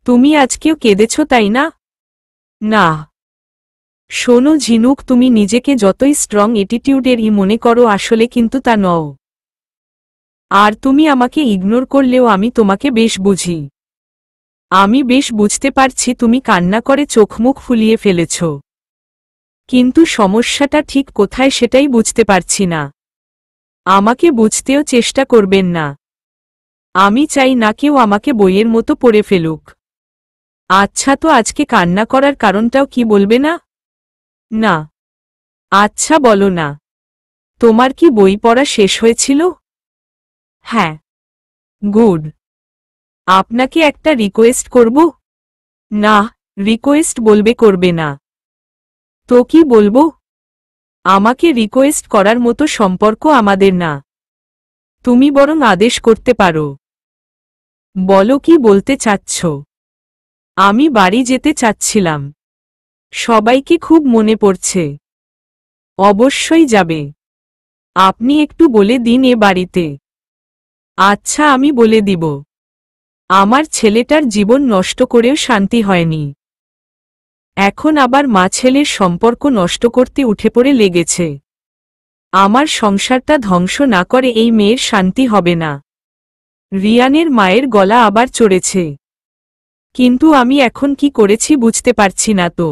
তুমি আজকেও কেঁদেছ তাই না? না। শোনো ঝিনুক, তুমি নিজেকে যতই স্ট্রং অ্যাটিটিউডেরই মনে করো, আসলে কিন্তু তা নও। আর তুমি আমাকে ইগনোর করলেও আমি তোমাকে বেশ বুঝি। আমি বেশ বুঝতে পারছি তুমি কান্না করে চোখমুখ ফুলিয়ে ফেলেছ। কিন্তু সমস্যাটা ঠিক কোথায় সেটাই বুঝতে পারছি না। আমাকে বুঝতেও চেষ্টা করবেন না। আমি চাই না কেউ আমাকে বইয়ের মতো পড়ে ফেলুক। আচ্ছা, তো আজকে কান্না করার কারণটাও কি বলবে না? না। আচ্ছা বলো না। তোমার কি বই পড়া শেষ হয়েছিল? হ্যাঁ। গুড। আপনাকে একটা রিকোয়েস্ট করব? না, রিকোয়েস্ট বলবে, করবে না। তো কি বলবো? আমাকে রিকোয়েস্ট করার মতো সম্পর্ক আমাদের না। তুমি বরং আদেশ করতে পারো। বলো কি বলতে চাচ্ছ? আমি বাড়ি যেতে চাচ্ছিলাম। সবাইকে খুব মনে পড়ছে। অবশ্যই যাবে। আপনি একটু বলে দিন এ বাড়িতে। আচ্ছা, আমি বলে দিব। আমার ছেলেটার জীবন নষ্ট করেও শান্তি হয়নি। এখন আবার মা ছেলের সম্পর্ক নষ্ট করতে উঠে পড়ে লেগেছে। আমার সংসারটা ধ্বংস না করে এই মেয়ের শান্তি হবে না। রিয়ানের মায়ের গলা আবার চড়েছে। কিন্তু আমি এখন কি করেছি বুঝতে পারছি না তো।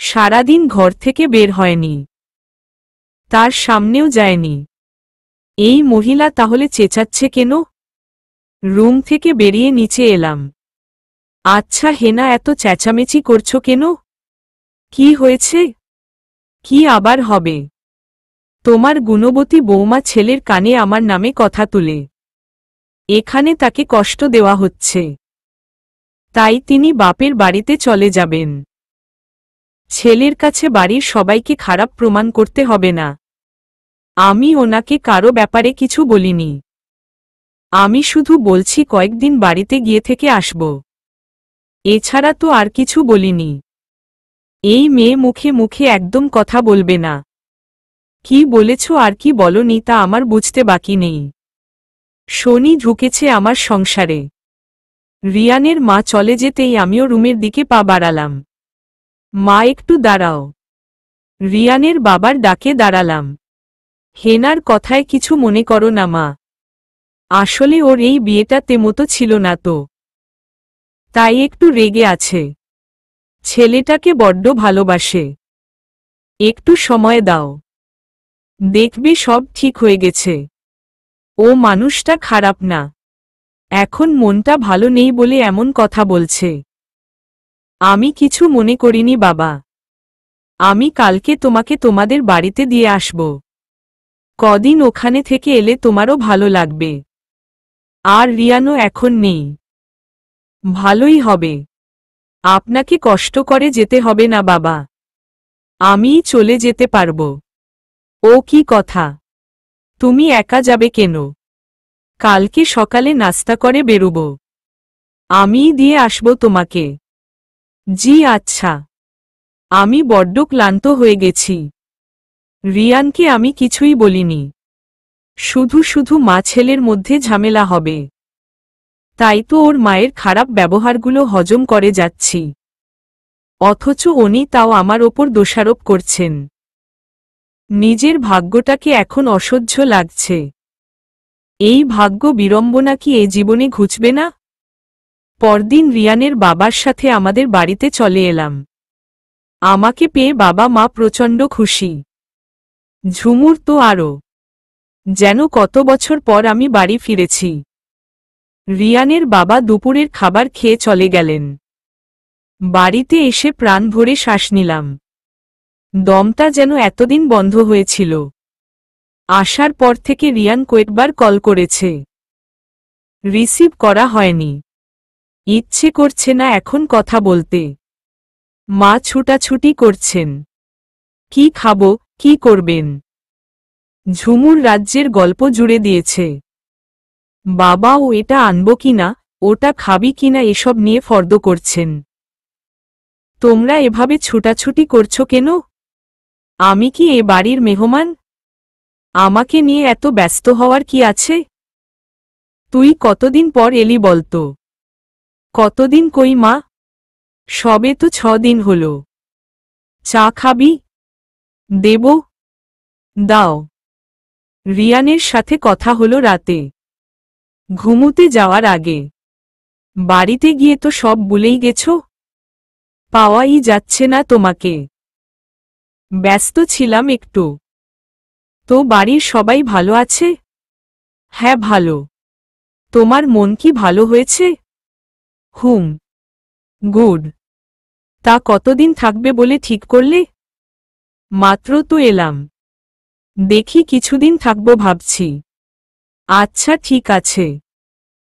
সারাদিন ঘর থেকে বের হয়নি, তার সামনেও যায়নি। এই মহিলা তাহলে চেঁচাচ্ছে কেন? রুম থেকে বেরিয়ে নিচে এলাম। আচ্ছা হেনা, এত চেঁচামেচি করছো কেন? কি হয়েছে? কি আবার হবে? তোমার গুণবতী বৌমা ছেলের কানে আমার নামে কথা তুলে। এখানে তাকে কষ্ট দেওয়া হচ্ছে, তাই তিনি বাপের বাড়িতে চলে যাবেন। ছেলের কাছে বাড়ির সবাইকে খারাপ প্রমাণ করতে হবে না। আমি ওনাকে কারো ব্যাপারে কিছু বলিনি। আমি শুধু বলছি কয়েকদিন বাড়িতে গিয়ে থেকে আসব। এছাড়া তো আর কিছু বলিনি। এই মেয়ে মুখে মুখে একদম কথা বলবে না। কি বলেছ আর কি বলনি তা আমার বুঝতে বাকি নেই। শনি ঢুকেছে আমার সংসারে। রিয়ানের মা চলে যেতেই আমিও রুমের দিকে পা বাড়ালাম। মা একটু দাঁড়াও। রিয়ানের বাবার ডাকে দাঁড়ালাম। হেনার কথায় কিছু মনে করো না মা। আসলে ওর এই বিয়েটা তেমতো ছিল না তো, তাই একটু রেগে আছে। ছেলেটাকে বড্ড ভালোবাসে। একটু সময় দাও, দেখবে সব ঠিক হয়ে গেছে। ও মানুষটা খারাপ না। এখন মনটা ভালো নেই বলে এমন কথা বলছে। আমি কিছু মনে করিনি বাবা। আমি কালকে তোমাকে তোমাদের বাড়িতে দিয়ে আসব। কদিন ওখানে থেকে এলে তোমারও ভালো লাগবে। আর রিয়ানও এখন নেই। ভালোই হবে। আপনাকে কষ্ট করে যেতে হবে না বাবা। আমিই চলে যেতে পারব। ও কি কথা? তুমি একা যাবে কেন? কালকে সকালে নাস্তা করে বেরোব। আমিই দিয়ে আসব তোমাকে। জি আচ্ছা। আমি বড্ড ক্লান্ত হয়ে গেছি। রিয়ানকে আমি কিছুই বলিনি। শুধু শুধু মা ছেলের মধ্যে ঝামেলা হবে, তাই তো ওর মায়ের খারাপ ব্যবহারগুলো হজম করে যাচ্ছি। অথচ উনি তাও আমার ওপর দোষারোপ করছেন। নিজের ভাগ্যটাকে এখন অসহ্য লাগছে। এই ভাগ্য বিড়ম্বনা কি এ জীবনে ঘুচবে না? পরদিন রিয়ানের বাবার সাথে আমাদের বাড়িতে চলে এলাম। আমাকে পেয়ে বাবা মা প্রচণ্ড খুশি। ঝুমুর তো আরও, যেন কত বছর পর আমি বাড়ি ফিরেছি। রিয়ানের বাবা দুপুরের খাবার খেয়ে চলে গেলেন। বাড়িতে এসে প্রাণ ভরে শ্বাস নিলাম। দমটা যেন এতদিন বন্ধ হয়েছিল। আসার পর থেকে রিয়ান কয়েকবার কল করেছে, রিসিভ করা হয়নি। ইচ্ছে করছে না এখন কথা বলতে। মা ছুটাছুটি করছেন। কি খাবো, কি করবেন? ঝুমুর রাজ্যের গল্প জুড়ে দিয়েছে। বাবাও এটা আনবো কিনা, ওটা খাবি কিনা এসব নিয়ে ফর্দ করছেন। তোমরা এভাবে ছুটাছুটি করছো কেন? আমি কি এ বাড়ির মেহমান? আমাকে নিয়ে এত ব্যস্ত হওয়ার কি আছে? তুই কতদিন পর এলি বলতো? কতদিন কই মা? সবে তো 6 দিন হলো। চা খাবি? দেব? দাও। রিয়ানের সাথে কথা হলো রাতে, ঘুমুতে যাওয়ার আগে। বাড়িতে গিয়ে তো সব ভুলেই গেছো। পাওয়াই যাচ্ছে না তোমাকে। ব্যস্ত ছিলাম একটু। তো বাড়ির সবাই ভালো আছে? হ্যাঁ ভালো। তোমার মন কি ভালো হয়েছে? হুম। গুড। তা কতদিন থাকবে বলে ঠিক করলে? মাত্র তো এলাম। দেখি কিছুদিন থাকবো ভাবছি। আচ্ছা ঠিক আছে।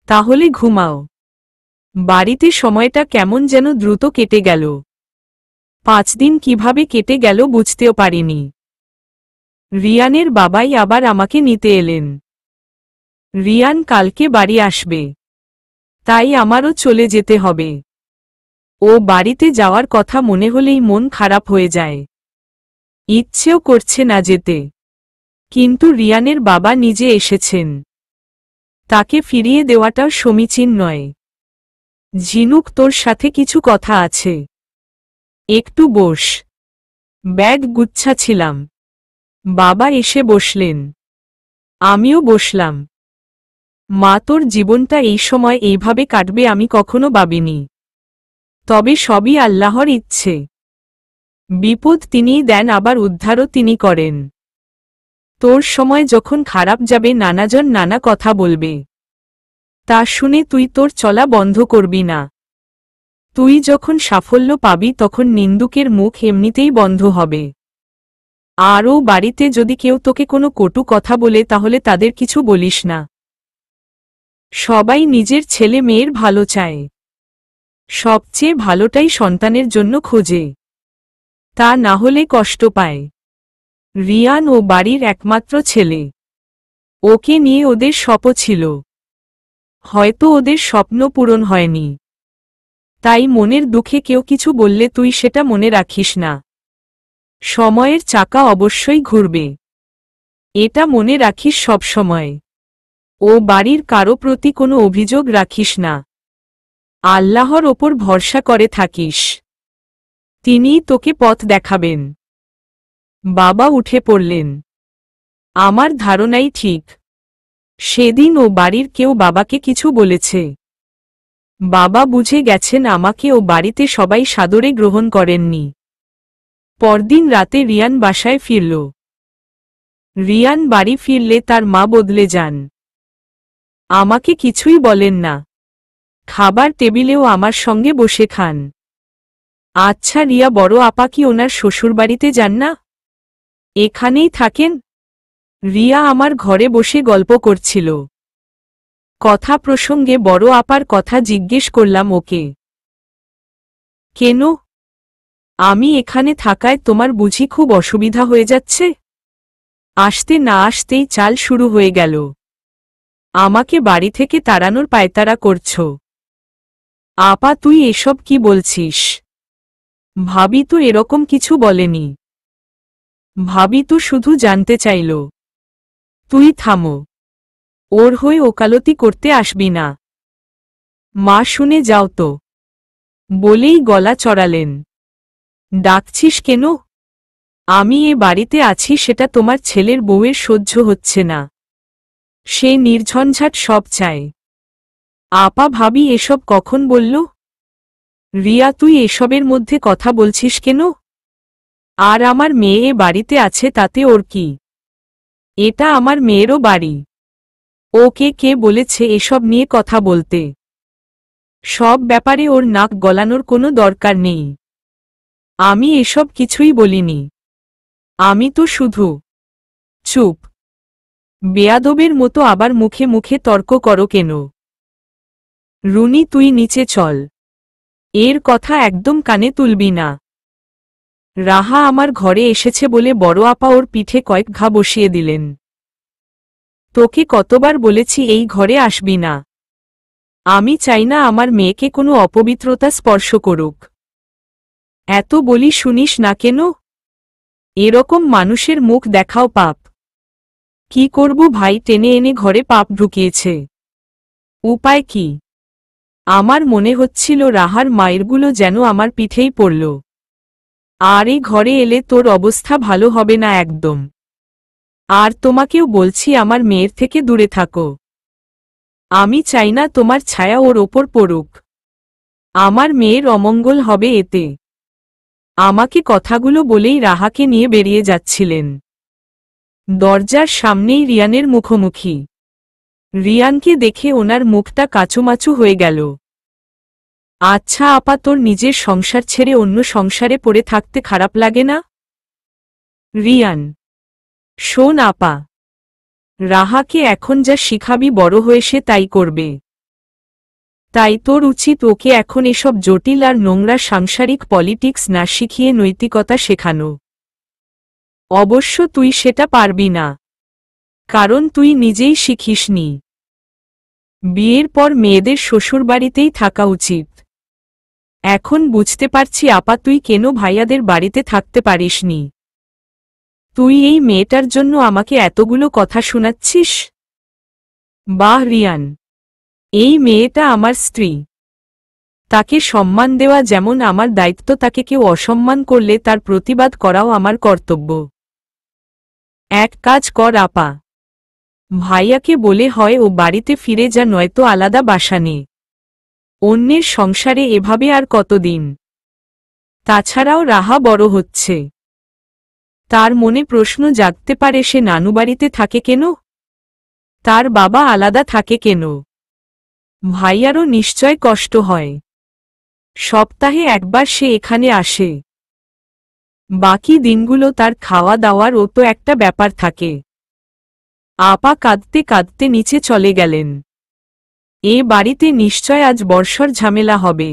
তাহলে ঘুমাও। বাড়িতে সময়টা কেমন যেন দ্রুত কেটে গেল। 5 দিন কিভাবে কেটে গেল বুঝতেও পারিনি। রিয়ানের বাবাই আবার আমাকে নিতে এলেন। রিয়ান কালকে বাড়ি আসবে, তাই আমারও চলে যেতে হবে। ও বাড়িতে যাওয়ার কথা মনে হলেই মন খারাপ হয়ে যায়। ইচ্ছেও করছে না যেতে, কিন্তু রিয়ানের বাবা নিজে এসেছেন। তাকে ফিরিয়ে দেওয়াটাও সমীচীন নয়। ঝিনুক, তোর সাথে কিছু কথা আছে। একটু বস। ব্যাগ গুচ্ছাছিলাম। বাবা এসে বসলেন। আমিও বসলাম। মা, তোর জীবনটা এই সময় এইভাবে কাটবে আমি কখনো ভাবিনি। তবে সবই আল্লাহর ইচ্ছে। বিপদ তিনিই দেন, আবার উদ্ধারও তিনি করেন। তোর সময় যখন খারাপ যাবে নানাজন নানা কথা বলবে, তা শুনে তুই তোর চলা বন্ধ করবি না। তুই যখন সাফল্য পাবি তখন নিন্দুকের মুখ এমনিতেই বন্ধ হবে। আরও বাড়িতে যদি কেউ তোকে কোনো কটু কথা বলে তাহলে তাদের কিছু বলিস না। সবাই নিজের ছেলে মেয়ের ভালো চায়। সবচেয়ে ভালোটাই সন্তানের জন্য খোঁজে, তা না হলে কষ্ট পায়। রিয়ান ও বাড়ির একমাত্র ছেলে। ওকে নিয়ে ওদের স্বপ্ন ছিল। হয়তো ওদের স্বপ্ন পূরণ হয়নি, তাই মনের দুঃখে কেউ কিছু বললে তুই সেটা মনে রাখিস না। সময়ের চাকা অবশ্যই ঘুরবে, এটা মনে রাখিস সব সময়। ও বাড়ির কারো প্রতি কোনো অভিযোগ রাখিস না। আল্লাহর ওপর ভরসা করে থাকিস, তিনিই তোকে পথ দেখাবেন। বাবা উঠে পড়লেন। আমার ধারণাই ঠিক। সেদিন ও বাড়ির কেউ বাবাকে কিছু বলেছে। বাবা বুঝে গেছেন আমাকে ও বাড়িতে সবাই সাদরে গ্রহণ করেননি। পরদিন রাতে রিয়ান বাসায় ফিরল। রিয়ান বাড়ি ফিরলে তার মা বদলে যান। আমাকে কিছুই বলেন না। খাবার টেবিলেও আমার সঙ্গে বসে খান। আচ্ছা রিয়া, বড় আপা কি ওনার শ্বশুরবাড়িতে যান না? এখানেই থাকেন। রিয়া আমার ঘরে বসে গল্প করছিল। কথা প্রসঙ্গে বড় আপার কথা জিজ্ঞেস করলাম ওকে। কেন? আমি এখানে থাকায় তোমার বুঝি খুব অসুবিধা হয়ে যাচ্ছে? আসতে না আসতেই চাল শুরু হয়ে গেল। আমাকে বাড়ি থেকে তাড়ানোর পায়তারা করছ। আপা তুই এসব কি বলছিস? ভাবি তো এরকম কিছু বলেনি। ভাবি তো শুধু জানতে চাইল। তুই থামো। ওর হয়ে ওকালতি করতে আসবি না। মা শুনে যাও তো, বলেই গলা চড়ালেন। ডাকছিস কেন? আমি এ বাড়িতে আছি সেটা তোমার ছেলের বউয়ের সহ্য হচ্ছে না। সে নির্ঝঞ্ঝাট সব চায়। আপা ভাবি এসব কখন বলল? রিয়া তুই এসবের মধ্যে কথা বলছিস কেন? আর আমার মেয়ে এ বাড়িতে আছে তাতে ওর কি? এটা আমার মেয়েরও বাড়ি। ওকে কে বলেছে এসব নিয়ে কথা বলতে? সব ব্যাপারে ওর নাক গলানোর কোনো দরকার নেই। আমি এসব কিছুই বলিনি। আমি তো শুধু চুপ। বেয়াদবের মতো আবার মুখে মুখে তর্ক করো কেন? রুনি তুই নিচে চল। এর কথা একদম কানে তুলবি না। রাহা আমার ঘরে এসেছে বলে বড় আপা ওর পিঠে কয়েক ঘা বসিয়ে দিলেন। তোকে কতবার বলেছি এই ঘরে আসবি না। আমি চাই না আমার মেয়েকে কোনো অপবিত্রতা স্পর্শ করুক। এত বলি শুনিস না কেন? এরকম মানুষের মুখ দেখাও পাপ। কি করব ভাই, টেনে এনে ঘরে পাপ ঢুকিয়েছে। উপায় কি? আমার মনে হচ্ছিল রাহার মায়েরগুলো যেন আমার পিঠেই পড়ল। আর এই ঘরে এলে তোর অবস্থা ভালো হবে না একদম। আর তোমাকেও বলছি আমার মেয়ের থেকে দূরে থাকো। আমি চাই না তোমার ছায়া ওর ওপর পড়ুক। আমার মেয়ের অমঙ্গল হবে এতে। আমাকে কথাগুলো বলেই রাহাকে নিয়ে বেরিয়ে যাচ্ছিলেন। দরজার সামনেই রিয়ানের মুখোমুখি। রিয়ানকে দেখে ওনার মুখটা কাচুমাচু হয়ে গেল। আচ্ছা আপা, তোর নিজের সংসার ছেড়ে অন্য সংসারে পড়ে থাকতে খারাপ লাগে না? রিয়ান, শোন আপা, রাহাকে এখন যা শিখাবি বড় হয়ে সে তাই করবে। তাই তোর উচিত ওকে এখন এসব জটিল আর নোংরা সাংসারিক পলিটিক্স না শিখিয়ে নৈতিকতা শেখানো। অবশ্য তুই সেটা পারবি না, কারণ তুই নিজেই শিখিসনি। বিয়ের পর মেয়েদের শ্বশুরবাড়িতেই থাকা উচিত। এখন বুঝতে পারছি আপা তুই কেন ভাইয়াদের বাড়িতে থাকতে পারিসনি। তুই এই মেয়েটার জন্য আমাকে এতগুলো কথা শোনাচ্ছিস? বাহ রিয়ান, এই মেয়েটা আমার স্ত্রী। তাকে সম্মান দেওয়া যেমন আমার দায়িত্ব, তাকে কেউ অসম্মান করলে তার প্রতিবাদ করাও আমার কর্তব্য। এক কাজ কর আপা, ভাইয়াকে বলে হয় ও বাড়িতে ফিরে যা, নয়তো আলাদা বাসা নে। অন্যের সংসারে এভাবে আর কতদিন? তাছাড়াও রাহা বড় হচ্ছে, তার মনে প্রশ্ন জাগতে পারে সে নানুবাড়িতে থাকে কেন, তার বাবা আলাদা থাকে কেন। ভাইয়ারও নিশ্চয় কষ্ট হয়। সপ্তাহে একবার সে এখানে আসে, বাকি দিনগুলো তার খাওয়া দাওয়ার ও তো একটা ব্যাপার থাকে। আপা কাঁদতে কাঁদতে নিচে চলে গেলেন। এ বাড়িতে নিশ্চয় আজ বর্ষর ঝামেলা হবে।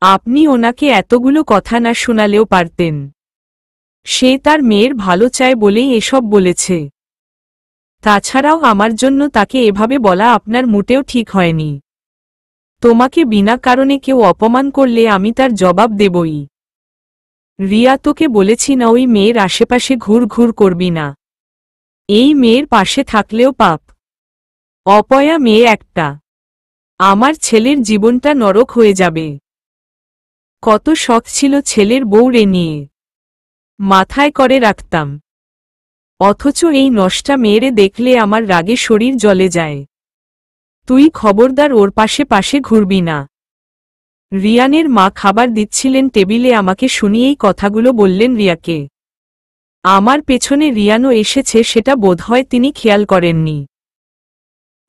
আপনি ওনাকে এতগুলো কথা না শোনালেও পারতেন। সে তার মেয়ের ভালো চায় বলেই এসব বলেছে। তাছাড়াও আমার জন্য তাকে এভাবে বলা আপনার মোটেও ঠিক হয়নি। তোমাকে বিনা কারণে কেউ অপমান করলে আমি তার জবাব দেবই। রিয়া, তোকে বলেছি না ওই মেয়ের আশেপাশে ঘুর ঘুর করবি না। এই মেয়ের পাশে থাকলেও পাপ। অপয়া মেয়ে একটা। আমার ছেলের জীবনটা নরক হয়ে যাবে। কত শখ ছিল ছেলের বউ রে নিয়ে, মাথায় করে রাখতাম। অথচ এই নষ্টা মেয়েরে দেখলে আমার রাগে শরীর জ্বলে যায়। তুই খবরদার ওর পাশে পাশে ঘুরবি না। রিয়ানের মা খাবার দিচ্ছিলেন টেবিলে, আমাকে শুনিয়েই কথাগুলো বললেন রিয়াকে। আমার পেছনে রিয়ানও এসেছে, সেটা বোধহয় তিনি খেয়াল করেননি।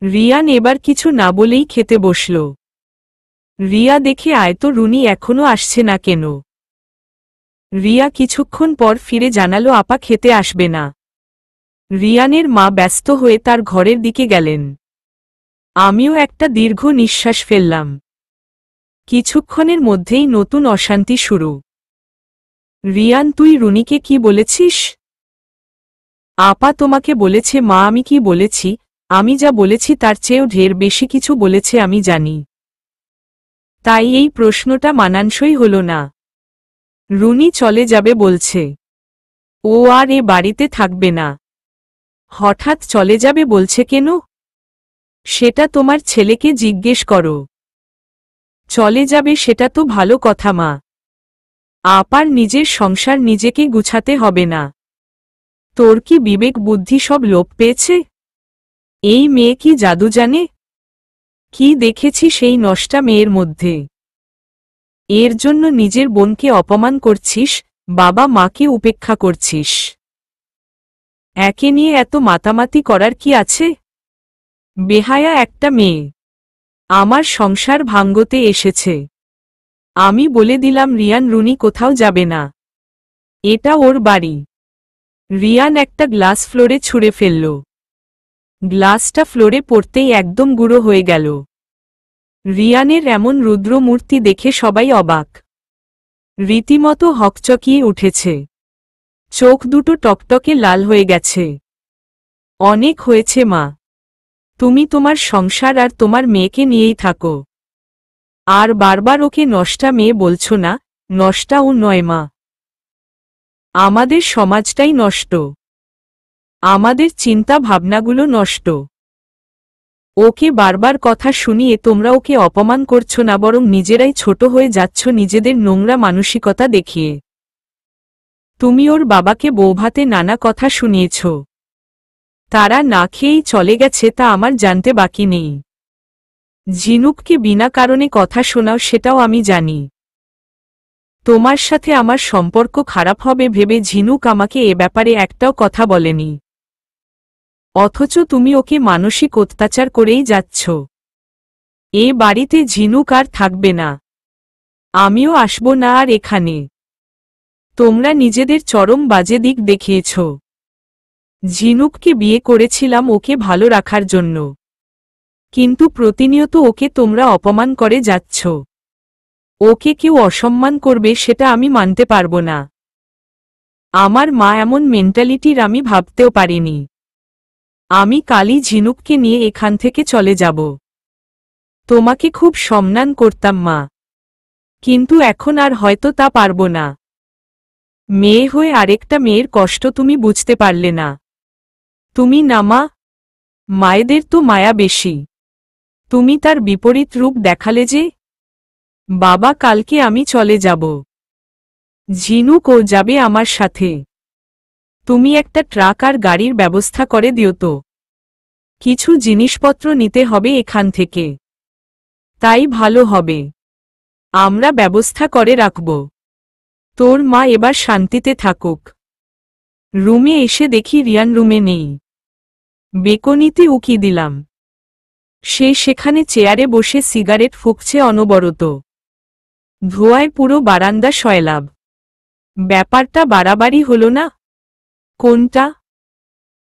রিয়ান এবার কিছু না বলেই খেতে বসল। রিয়া দেখে আয়তো রুনি এখনো আসছে না কেন। রিয়া কিছুক্ষণ পর ফিরে জানালো আপা খেতে আসবে না। রিয়ানের মা ব্যস্ত হয়ে তার ঘরের দিকে গেলেন। আমিও একটা দীর্ঘ নিঃশ্বাস ফেললাম। কিছুক্ষণের মধ্যেই নতুন অশান্তি শুরু। রিয়ান, তুই রুনিকে কি বলেছিস? আপা তোমাকে বলেছে। মা, আমি কি বলেছি? আমি যা বলেছি তার চেয়েও ঢের বেশি কিছু বলেছে, আমি জানি। তাই এই প্রশ্নটা মানানসই হল না। রুনি চলে যাবে বলছে। ও আর এ বাড়িতে থাকবে না। হঠাৎ চলে যাবে বলছে কেন? সেটা তোমার ছেলেকে জিজ্ঞেস করো। চলে যাবে সেটা তো ভালো কথা মা। আপার নিজের সংসার নিজেকে গুছাতে হবে না? তোর কি বিবেক বুদ্ধি সব লোপ পেয়েছে? এই মেয়ে কি জাদু জানে? কি দেখেছি সেই নষ্টা মেয়ের মধ্যে? এর জন্য নিজের বোনকে অপমান করছিস, বাবা মাকে উপেক্ষা করছিস। একে নিয়ে এত মাতামাতি করার কি আছে? বেহায়া একটা মেয়ে আমার সংসার ভাঙ্গতে এসেছে। আমি বলে দিলাম রিয়ান, রুনি কোথাও যাবে না। এটা ওর বাড়ি। রিয়ান একটা গ্লাস ফ্লোরে ছুঁড়ে ফেলল। গ্লাসটা ফ্লোরে পড়তেই একদম গুঁড়ো হয়ে গেল। রিয়ানের এমন রুদ্রমূর্তি দেখে সবাই অবাক। রীতিমতো হকচকিয়ে উঠেছে। চোখ দুটো টকটকে লাল হয়ে গেছে। অনেক হয়েছে মা, তুমি তোমার সংসার আর তোমার মেয়েকে নিয়েই থাকো। আর বারবার ওকে নষ্টা মেয়ে বলছো না। নষ্টা ও নয় মা, আমাদের সমাজটাই নষ্ট। আমাদের চিন্তা ভাবনাগুলো নষ্ট। ওকে বারবার কথা শুনিয়ে তোমরা ওকে অপমান করছো না, বরং নিজেরাই ছোট হয়ে যাচ্ছ নিজেদের নোংরা মানসিকতা দেখিয়ে। তুমি ওর বাবাকে বৌভাতে নানা কথা শুনিয়েছ। তারা না খেয়েই চলে গেছে তা আমার জানতে বাকি নেই। ঝিনুককে বিনা কারণে কথা শোনাও সেটাও আমি জানি। তোমার সাথে আমার সম্পর্ক খারাপ হবে ভেবে ঝিনুক আমাকে এ ব্যাপারে একটাও কথা বলেনি। অথচ তুমি ওকে মানসিক অত্যাচার করেই যাচ্ছ। এ বাড়িতে ঝিনুক আর থাকবে না, আমিও আসব না আর এখানে। তোমরা নিজেদের চরম বাজে দিক দেখিয়েছ। ঝিনুককে বিয়ে করেছিলাম ওকে ভালো রাখার জন্য, কিন্তু প্রতিনিয়ত ওকে তোমরা অপমান করে যাচ্ছ। ওকে কেউ অসম্মান করবে সেটা আমি মানতে পারব না। আমার মা এমন মেন্টালিটির আমি ভাবতেও পারিনি। আমি কালই ঝিনুককে নিয়ে এখান থেকে চলে যাব। তোমাকে খুব সম্মান করতাম মা, কিন্তু এখন আর হয়তো তা পারব না। মেয়ে হয়ে আরেকটা মেয়ের কষ্ট তুমি বুঝতে পারলে না। তুমি না মা, মায়েদের তো মায়া বেশি। তুমি তার বিপরীত রূপ দেখালে যে। বাবা, কালকে আমি চলে যাব। ঝিনুক ও যাবে আমার সাথে। তুমি একটা ট্রাক আর গাড়ির ব্যবস্থা করে দিও তো। কিছু জিনিসপত্র নিতে হবে এখান থেকে, তাই ভালো হবে। আমরা ব্যবস্থা করে রাখব। তোর মা এবার শান্তিতে থাকুক। রুমে এসে দেখি রিয়ান রুমে নেই। বেকনিতে উকি দিলাম। সে সেখানে চেয়ারে বসে সিগারেট ফুঁকছে অনবরত। ধোঁয়ায় পুরো বারান্দা সয়লাব। ব্যাপারটা বাড়াবাড়ি হলো না? কোনটা?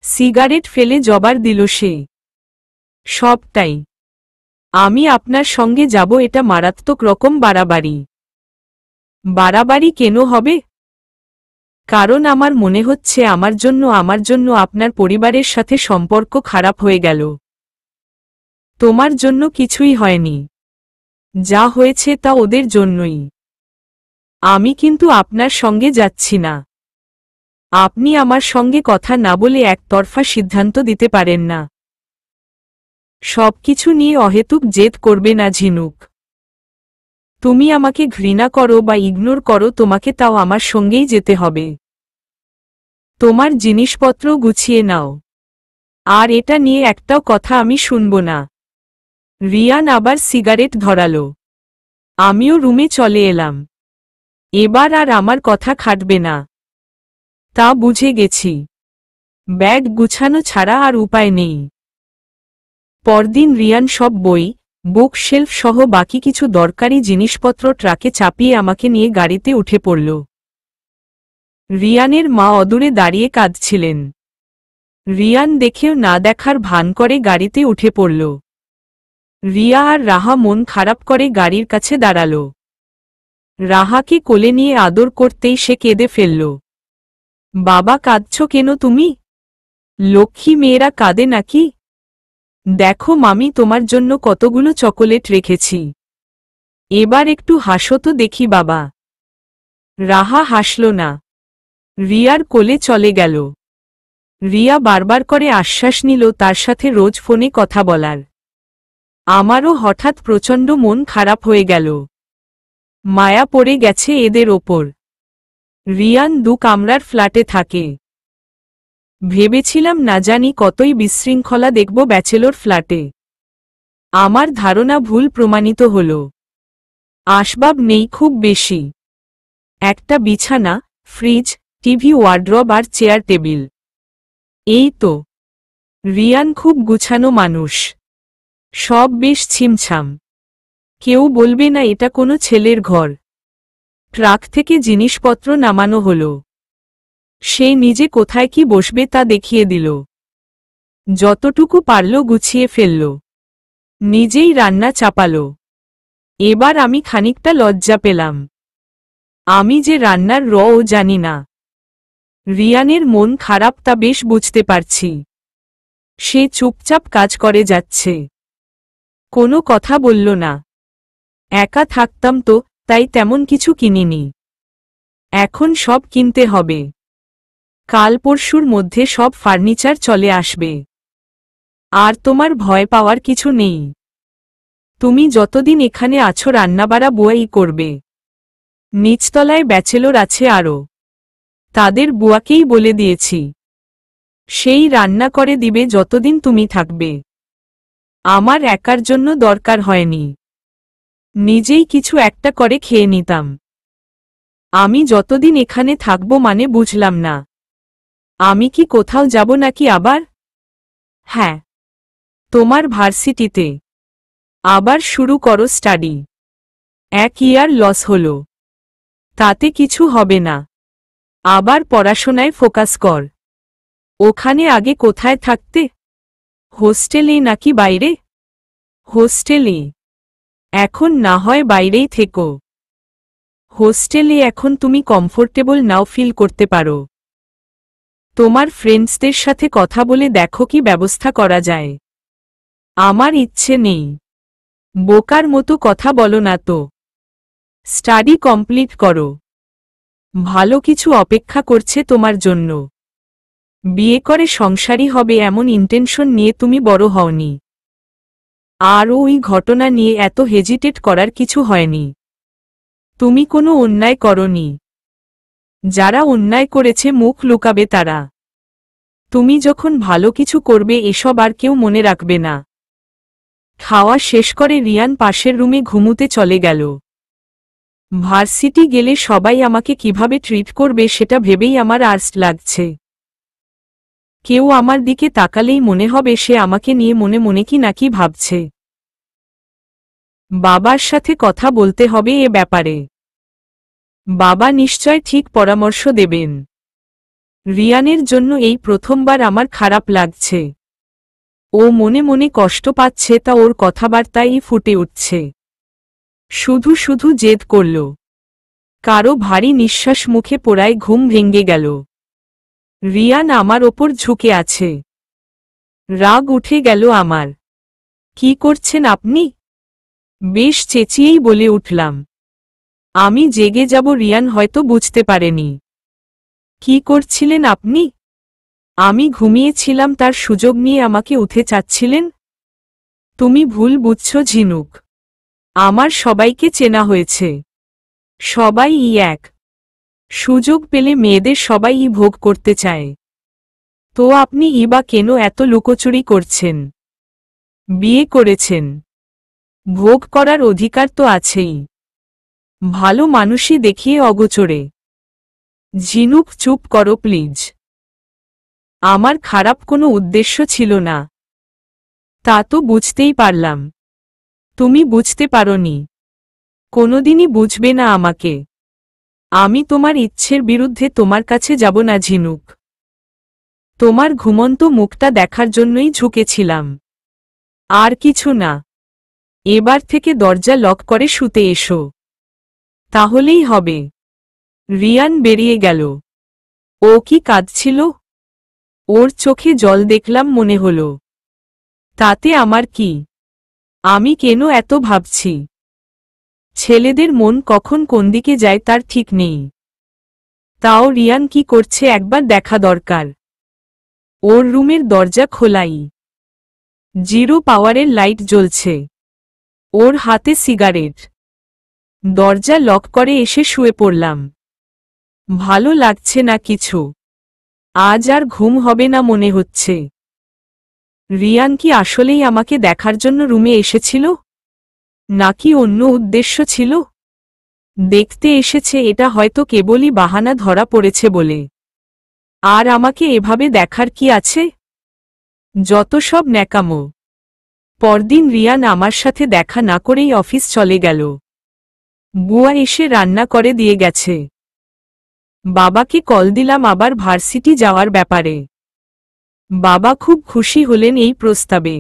সিগারেট ফেলে জবাব দিল সে। সবটাই। আমি আপনার সঙ্গে যাব, এটা মারাত্মক রকম বাড়াবাড়ি। বাড়াবাড়ি কেন হবে? কারণ আমার মনে হচ্ছে আমার জন্য আপনার পরিবারের সাথে সম্পর্ক খারাপ হয়ে গেল। তোমার জন্য কিছুই হয়নি, যা হয়েছে তা ওদের জন্যই। আমি কিন্তু আপনার সঙ্গে যাচ্ছি না। আপনি আমার সঙ্গে কথা না বলে একতরফা সিদ্ধান্ত দিতে পারেন না। সবকিছু নিয়ে অহেতুক জেদ করবে না ঝিনুক। তুমি আমাকে ঘৃণা করো বা ইগনোর করো, তোমাকে তাও আমার সঙ্গেই যেতে হবে। তোমার জিনিসপত্র গুছিয়ে নাও, আর এটা নিয়ে একটাও কথা আমি শুনব না। রিয়ান আবার সিগারেট ধরালো। আমিও রুমে চলে এলাম। এবার আর আমার কথা খাটবে না, তা বুঝে গেছি। ব্যাগ গুছানো ছাড়া আর উপায় নেই। পরদিন রিয়ান সব বই, বুক শেলফ সহ বাকি কিছু দরকারি জিনিসপত্র ট্রাকে চাপিয়ে আমাকে নিয়ে গাড়িতে উঠে পড়ল। রিয়ানের মা অদূরে দাঁড়িয়ে কাঁদছিলেন। রিয়ান দেখেও না দেখার ভান করে গাড়িতে উঠে পড়ল। রিয়া আর রাহা মন খারাপ করে গাড়ির কাছে দাঁড়াল। রাহাকে কোলে নিয়ে আদর করতেই সে কেঁদে ফেলল। বাবা, কাঁদছ কেন তুমি? লক্ষ্মী মেয়েরা কাঁদে নাকি? দেখো মামি, তোমার জন্য কতগুলো চকোলেট রেখেছি। এবার একটু হাসো তো দেখি বাবা। রাহা হাসল না, রিয়ার কোলে চলে গেল। রিয়া বারবার করে আশ্বাস নিল তার সাথে রোজ ফোনে কথা বলার। আমারও হঠাৎ প্রচণ্ড মন খারাপ হয়ে গেল। মায়া পড়ে গেছে এদের ওপর। রিয়ান 2 কামরার ফ্ল্যাটে থাকে। ভেবেছিলাম না জানি কতই বিশৃঙ্খলা দেখব ব্যাচেলর ফ্ল্যাটে। আমার ধারণা ভুল প্রমাণিত হল। আসবাব নেই খুব বেশি। একটা বিছানা, ফ্রিজ, টিভি, ওয়ার্ড্রব আর চেয়ার টেবিল, এই তো। রিয়ান খুব গুছানো মানুষ। সব বেশ ছিমছাম। কেউ বলবে না এটা কোনো ছেলের ঘর। ট্রাক থেকে জিনিসপত্র নামানো হলো। সে নিজে কোথায় কি বসবে তা দেখিয়ে দিল। যতটুকু পারল গুছিয়ে ফেলল। নিজেই রান্না চাপাল। এবার আমি খানিকটা লজ্জা পেলাম। আমি যে রান্নার রও জানি না। রিয়ানের মন খারাপ তা বেশ বুঝতে পারছি। সে চুপচাপ কাজ করে যাচ্ছে, কোনো কথা বলল না। একা থাকতাম তো, তাই তেমন কিছু কিনিনি। এখন সব কিনতে হবে। কাল পরশুর মধ্যে সব ফার্নিচার চলে আসবে। আর তোমার ভয় পাওয়ার কিছু নেই। তুমি যতদিন এখানে আছো রান্নাবাড়া বুয়াই করবে। নিচতলায় ব্যাচেলর আছে আরও, তাদের বুয়াকেই বলে দিয়েছি, সেই রান্না করে দিবে যতদিন তুমি থাকবে। আমার একার জন্য দরকার হয়নি, নিজেই কিছু একটা করে খেয়ে নিতাম। আমি যতদিন এখানে থাকবো মানে বুঝলাম না, আমি কি কোথাও যাব নাকি আবার? হ্যাঁ, তোমার ভার্সিটিতে আবার শুরু করো স্টাডি। 1 ইয়ার লস হলো, তাতে কিছু হবে না, আবার পড়াশোনায় ফোকাস কর। ওখানে আগে কোথায় থাকতে? হোস্টেলে নাকি বাইরে? হোস্টেলে। এখন না হয় বাইরেই থেকো। হোস্টেলে এখন তুমি কমফোর্টেবল নাও ফিল করতে পারো। তোমার ফ্রেন্ডসদের সাথে কথা বলে দেখো কি ব্যবস্থা করা যায়। আমার ইচ্ছে নেই। বোকার মতো কথা বলো না তো, স্টাডি কমপ্লিট করো। ভালো কিছু অপেক্ষা করছে তোমার জন্য। বিয়ে করে সংসারী হবে এমন ইন্টেনশন নিয়ে তুমি বড় হওনি। আর ওই ঘটনা নিয়ে এত হেজিটেট করার কিছু হয়নি। তুমি কোনো অন্যায় করনি। যারা অন্যায় করেছে মুখ লুকাবে তারা। তুমি যখন ভালো কিছু করবে এসব আর কেউ মনে রাখবে না। খাওয়া শেষ করে রিয়ান পাশের রুমে ঘুমুতে চলে গেল। ভার্সিটি গেলে সবাই আমাকে কিভাবে ট্রিট করবে সেটা ভেবেই আমার আর্স্ট লাগছে। কেউ আমার দিকে তাকালেই মনে হবে সে আমাকে নিয়ে মনে মনে কি নাকি ভাবছে। বাবার সাথে কথা বলতে হবে এ ব্যাপারে। বাবা নিশ্চয় ঠিক পরামর্শ দেবেন। রিয়ানের জন্য এই প্রথমবার আমার খারাপ লাগছে। ও মনে মনে কষ্ট পাচ্ছে তা ওর কথাবার্তাই ফুটে উঠছে। শুধু শুধু জেদ করল। কারো ভারী নিঃশ্বাস মুখে পড়ায় ঘুম ভেঙে গেল। রিয়ান আমার ওপর ঝুঁকে আছে। রাগ উঠে গেল আমার। কি করছেন আপনি? বেশ চেঁচিয়েই বলে উঠলাম। আমি জেগে যাব রিয়ান হয়তো বুঝতে পারেনি। কি করছিলেন আপনি? আমি ঘুমিয়েছিলাম তার সুযোগ নিয়ে আমাকে উঠে চাচ্ছিলেন? তুমি ভুল বুঝছ ঝিনুক। আমার সবাইকে চেনা হয়েছে। সবাই এক। সুযোগ পেলে মেয়েদের সবাই ভোগ করতে চায়। তো আপনি বা কেন এত লুকোচুরি করছেন? বিয়ে করেছেন, ভোগ করার অধিকার তো আছেই। ভালো মানুষই দেখিয়ে অগোচরে। ঝিনুক চুপ করো প্লিজ। আমার খারাপ কোনো উদ্দেশ্য ছিল না। তা তো বুঝতেই পারলাম। তুমি বুঝতে পারোনি, কোনোদিনই বুঝবে না আমাকে। আমি তোমার ইচ্ছের বিরুদ্ধে তোমার কাছে যাব না ঝিনুক। তোমার ঘুমন্ত মুখটা দেখার জন্যই ঝুঁকেছিলাম, আর কিছু না। এবার থেকে দরজা লক করে শুতে এসো, তাহলেই হবে। রিয়ান বেরিয়ে গেল। ও কি কাঁদছিল? ওর চোখে জল দেখলাম মনে হলো। তাতে আমার কি? আমি কেন এত ভাবছি? ছেলেদের মন কখন কোন দিকে যায় তার ঠিক নেই। তাও রিয়ান কি করছে একবার দেখা দরকার। ওর রুমের দরজা খোলাই, 0 পাওয়ারের লাইট জ্বলছে। ওর হাতে সিগারেট। দরজা লক করে এসে শুয়ে পড়লাম। ভালো লাগছে না কিছু। আজ আর ঘুম হবে না মনে হচ্ছে। রিয়ান কি আসলেই আমাকে দেখার জন্য রুমে এসেছিল, নাকি অন্য উদ্দেশ্য ছিল? দেখতে এসেছে এটা হয়তো কেবলই বাহানা ধরা পড়েছে বলে। আর আমাকে এভাবে দেখার কি আছে? যত সব ন্যাকামো। পরদিন রিয়ান আমার সাথে দেখা না করেই অফিস চলে গেল। বুয়া এসে রান্না করে দিয়ে গেছে। বাবাকে কল দিলাম আবার ভার্সিটি যাওয়ার ব্যাপারে। বাবা খুব খুশি হলেন এই প্রস্তাবে।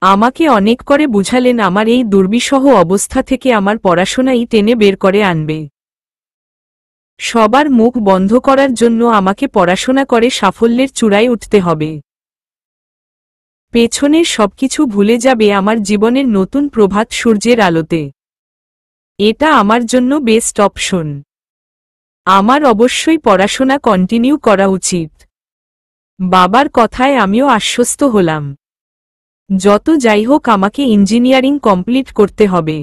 আমাকে অনেক করে বুঝালেন আমার এই দুর্বিষহ অবস্থা থেকে আমার পড়াশোনাই টেনে বের করে আনবে। সবার মুখ বন্ধ করার জন্য আমাকে পড়াশোনা করে সাফল্যের চূড়ায় উঠতে হবে। পেছনের সবকিছু ভুলে যাবে আমার জীবনের নতুন প্রভাত সূর্যের আলোতে। এটা আমার জন্য বেস্ট অপশন। আমার অবশ্যই পড়াশোনা কন্টিনিউ করা উচিত। বাবার কথায় আমিও আশ্বস্ত হলাম। যত যাই হোক আমাকে ইঞ্জিনিয়ারিং কমপ্লিট করতে হবে।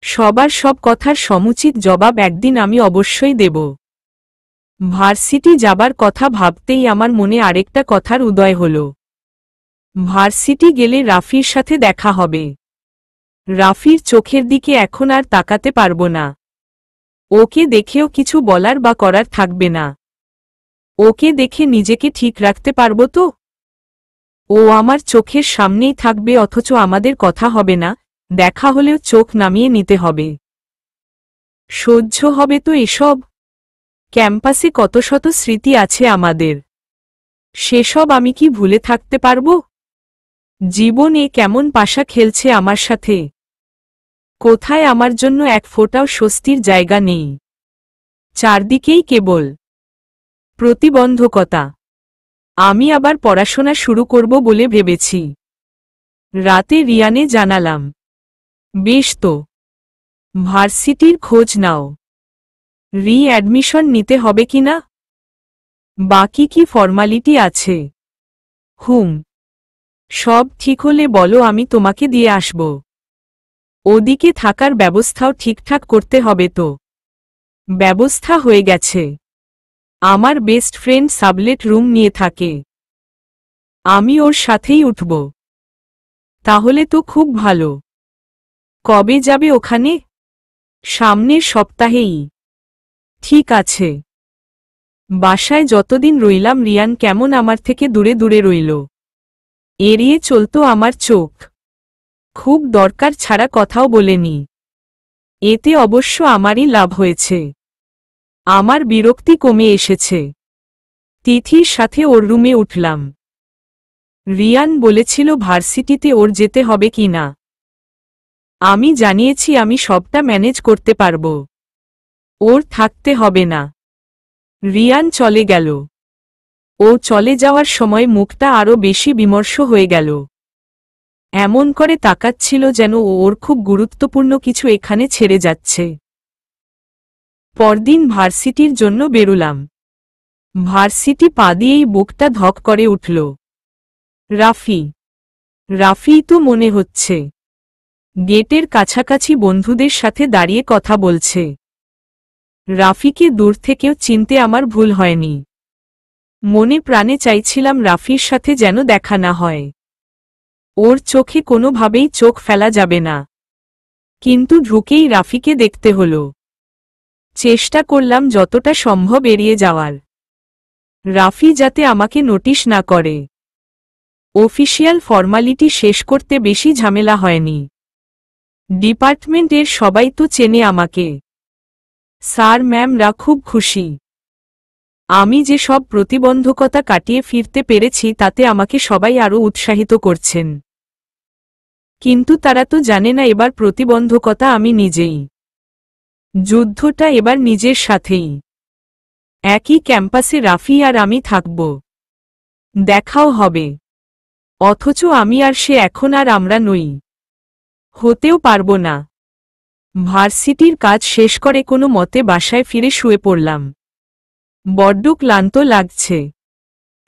সবার সব কথার সমুচিত জবাব একদিন আমি অবশ্যই দেব। ভার্সিটি যাবার কথা ভাবতেই আমার মনে আরেকটা কথার উদয় হল। ভার্সিটি গেলে রাফির সাথে দেখা হবে। রাফির চোখের দিকে এখন আর তাকাতে পারব না। ওকে দেখেও কিছু বলার বা করার থাকবে না। ওকে দেখে নিজেকে ঠিক রাখতে পারব তো? ও আমার চোখের সামনেই থাকবে অথচ আমাদের কথা হবে না, দেখা হলেও চোখ নামিয়ে নিতে হবে। সহ্য হবে তো এসব? ক্যাম্পাসে কত শত স্মৃতি আছে আমাদের, সেসব আমি কি ভুলে থাকতে পারব? জীবনে কেমন পাশা খেলছে আমার সাথে। কোথায় আমার জন্য এক ফোঁটাও স্বস্তির জায়গা নেই। চারদিকেই কেবল প্রতিবন্ধকতা। আমি আবার পড়াশোনা শুরু করব বলে ভেবেছি। রাতে রিয়ানে জানালাম, বেশ তো, ভার্সিটির খোঁজ নাও। অ্যাডমিশন নিতে হবে কিনা? বাকি কি ফর্মালিটি আছে? সব ঠিক হলে বলো, আমি তোমাকে দিয়ে আসব। ওদিকে থাকার ব্যবস্থাও ঠিকঠাক করতে হবে তো। ব্যবস্থা হয়ে গেছে। আমার বেস্ট ফ্রেন্ড সাবলেট রুম নিয়ে থাকে। আমি ওর সাথেই উঠব। তাহলে তো খুব ভালো। কবে যাবে ওখানে? সামনের সপ্তাহেই। ঠিক আছে। বাসায় যতদিন রইলাম রিয়ান কেমন আমার থেকে দূরে দূরে রইল। এড়িয়ে চলতো আমার চোখ। খুব দরকার ছাড়া কথাও বলেনি। এতে অবশ্য আমারই লাভ হয়েছে। আমার বিরক্তি কমে এসেছে। তিথির সাথে ওর রুমে উঠলাম। রিয়ান বলেছিল ভার্সিটিতে ওর যেতে হবে কি না। আমি জানিয়েছি আমি সবটা ম্যানেজ করতে পারব, ওর থাকতে হবে না। রিয়ান চলে গেল। ও চলে যাওয়ার সময় মুখটা আরও বেশি বিমর্ষ হয়ে গেল। এমন করে তাকাচ্ছিল যেন ওর খুব গুরুত্বপূর্ণ কিছু এখানে ছেড়ে যাচ্ছে। পরদিন ভার্সিটির জন্য বেরুলাম। ভার্সিটি পা দিয়েই বুকটা ধক করে উঠল। রাফি তো মনে হচ্ছে। গেটের কাছাকাছি বন্ধুদের সাথে দাঁড়িয়ে কথা বলছে। রাফিকে দূর থেকেও চিনতে আমার ভুল হয়নি। মনে প্রাণে চাইছিলাম রাফির সাথে যেন দেখা না হয়। ওর চোখে কোনোভাবেই চোখ ফেলা যাবে না। কিন্তু ঢুকেই রাফিকে দেখতে হল। চেষ্টা করলাম যতটা সম্ভব এড়িয়ে যাওয়ার। রাফি যাতে আমাকে নোটিশ না করে। অফিসিয়াল ফর্মালিটি শেষ করতে বেশি ঝামেলা হয়নি। ডিপার্টমেন্টের সবাই তো চেনে আমাকে। স্যার ম্যামরা খুব খুশি। আমি যে সব প্রতিবন্ধকতা কাটিয়ে ফিরতে পেরেছি তাতে আমাকে সবাই আরও উৎসাহিত করছেন। কিন্তু তারা তো জানে না এবার প্রতিবন্ধকতা আমি নিজেই। যুদ্ধটা এবার নিজের সাথেই। একই ক্যাম্পাসে রাফি আর আমি থাকব। দেখাও হবে। অথচ আমি আর সে এখন আর আমরা নই। হতেও পারব না। ভার্সিটির কাজ শেষ করে কোনো মতে বাসায় ফিরে শুয়ে পড়লাম। বড্ড ক্লান্ত লাগছে।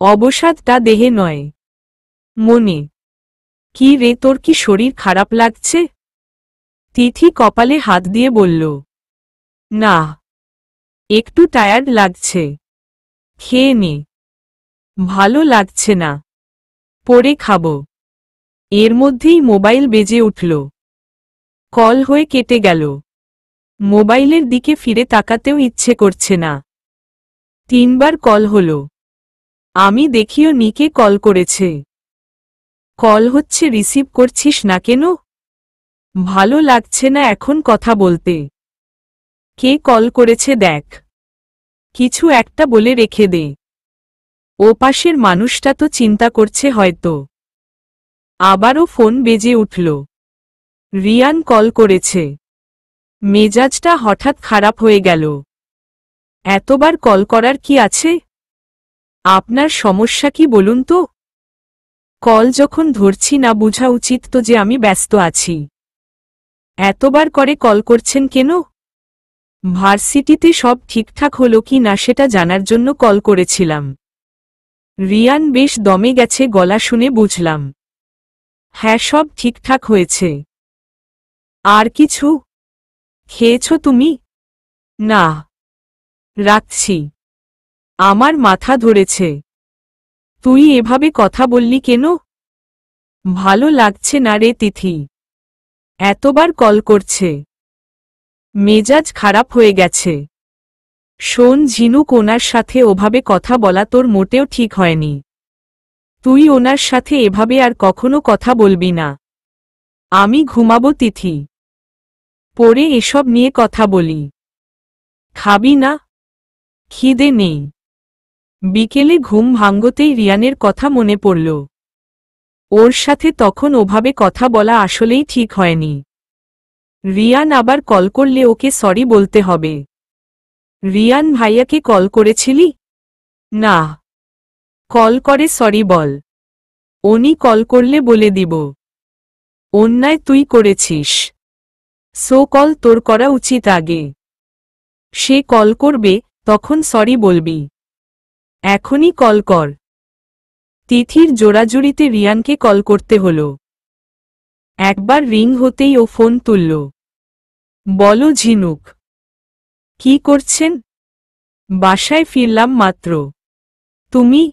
অবসাদটা দেহে নয়, মনে। কি রে, তোর কি শরীর খারাপ লাগছে? তিথি কপালে হাত দিয়ে বলল, না, একটু টায়ার্ড লাগছে। খেয়ে নে। ভালো লাগছে না। পরে খাব। এর মধ্যেই মোবাইল বেজে উঠল। কল হয়ে কেটে গেল। মোবাইলের দিকে ফিরে তাকাতেও ইচ্ছে করছে না। 3 বার কল হল। আমি দেখিও নিকে কল করেছে। কল হচ্ছে, রিসিভ করছিস না কেন? ভালো লাগছে না এখন কথা বলতে। কে কল করেছে দেখ, কিছু একটা বলে রেখে দে। ও পাশের মানুষটা তো চিন্তা করছে হয়তো। আবারও ফোন বেজে উঠল। রিয়ান কল করেছে। মেজাজটা হঠাৎ খারাপ হয়ে গেল। এতবার কল করার কি আছে? আপনার সমস্যা কি বলুন তো? কল যখন ধরছি না বোঝা উচিত তো যে আমি ব্যস্ত আছি। এতবার করে কল করছেন কেন? ভার্সিটিতে সব ঠিকঠাক হলো কি না সেটা জানার জন্য কল করেছিলাম। রিয়ান বেশ দমে গেছে গলা শুনে বুঝলাম। হ্যাঁ, সব ঠিকঠাক হয়েছে। আর কিছু? খেয়েছ তুমি? না, রাখছি। আমার মাথা ধরেছে। তুই এভাবে কথা বললি কেন? ভালো লাগছে না রে তিথি। এতবার কল করছে, মেজাজ খারাপ হয়ে গেছে। শোন ঝিনুক, ওনার সাথে ওভাবে কথা বলা তোর মোটেও ঠিক হয়নি। তুই ওনার সাথে এভাবে আর কখনো কথা বলবি না। আমি ঘুমাবো তিথি, পরে এসব নিয়ে কথা বলি। খাবি না? খিদে নেই। বিকেলে ঘুম ভাঙতেই রিয়ানের কথা মনে পড়ল। ওর সাথে তখন ওভাবে কথা বলা আসলেই ঠিক হয়নি। রিয়ান আবার কল করলে ওকে সরি বলতে হবে। রিয়ান ভাইয়াকে কল করেছিলি? না। কল করে সরি বল। উনি কল করলে বলে দিব অন্যায় তুই করেছিস। সো কল তোর করা উচিত আগে। সে কল করবে, তখন সরি বলবি। এখনই কল কর। তিথির জোরাজুরিতে রিয়ানকে কল করতে হলো। একবার রিং হতেই ও ফোন তুলল। বলো ঝিনুক। কি করছেন? বাসায় ফিরলাম মাত্র। তুমি?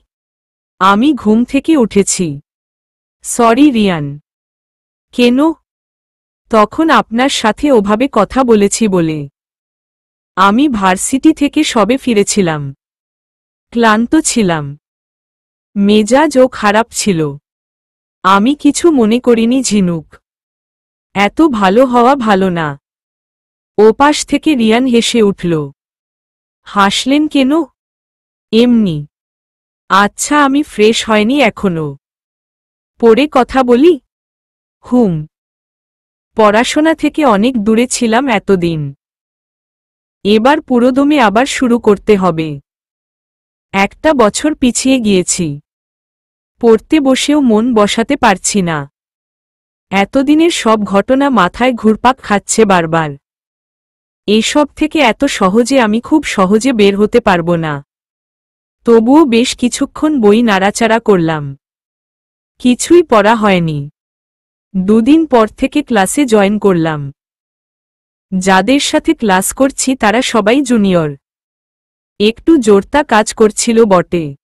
আমি ঘুম থেকে উঠেছি। সরি রিয়ান। কেন? তখন আপনার সাথে ওভাবে কথা বলেছি বলে। আমি ভার্সিটি থেকে সবে ফিরেছিলাম। ক্লান্ত ছিলাম। মেজাজও খারাপ ছিল। আমি কিছু মনে করিনি ঝিনুক। এত ভালো হওয়া ভালো না। ওপাশ থেকে রিয়ান হেসে উঠল। হাসলেন কেন? এমনি। আচ্ছা, আমি ফ্রেশ হয়নি এখনো। পরে কথা বলি? হুম। পড়াশোনা থেকে অনেক দূরে ছিলাম এতদিন। এবার পুরোদমে আবার শুরু করতে হবে। একটা বছর পিছিয়ে গিয়েছি। পড়তে বসেও মন বসাতে পারছি না। এতদিনের সব ঘটনা মাথায় ঘুরপাক খাচ্ছে বারবার। এসব থেকে এত সহজে আমি খুব সহজে বের হতে পারবো না। তবুও বেশ কিছুক্ষণ বই নাড়াচাড়া করলাম। কিছুই পড়া হয়নি। দুদিন পর থেকে ক্লাসে জয়েন করলাম। যাদের সাথে ক্লাস করছি তারা সবাই জুনিয়র। একটু জোরতা কাজ করছিল বটে,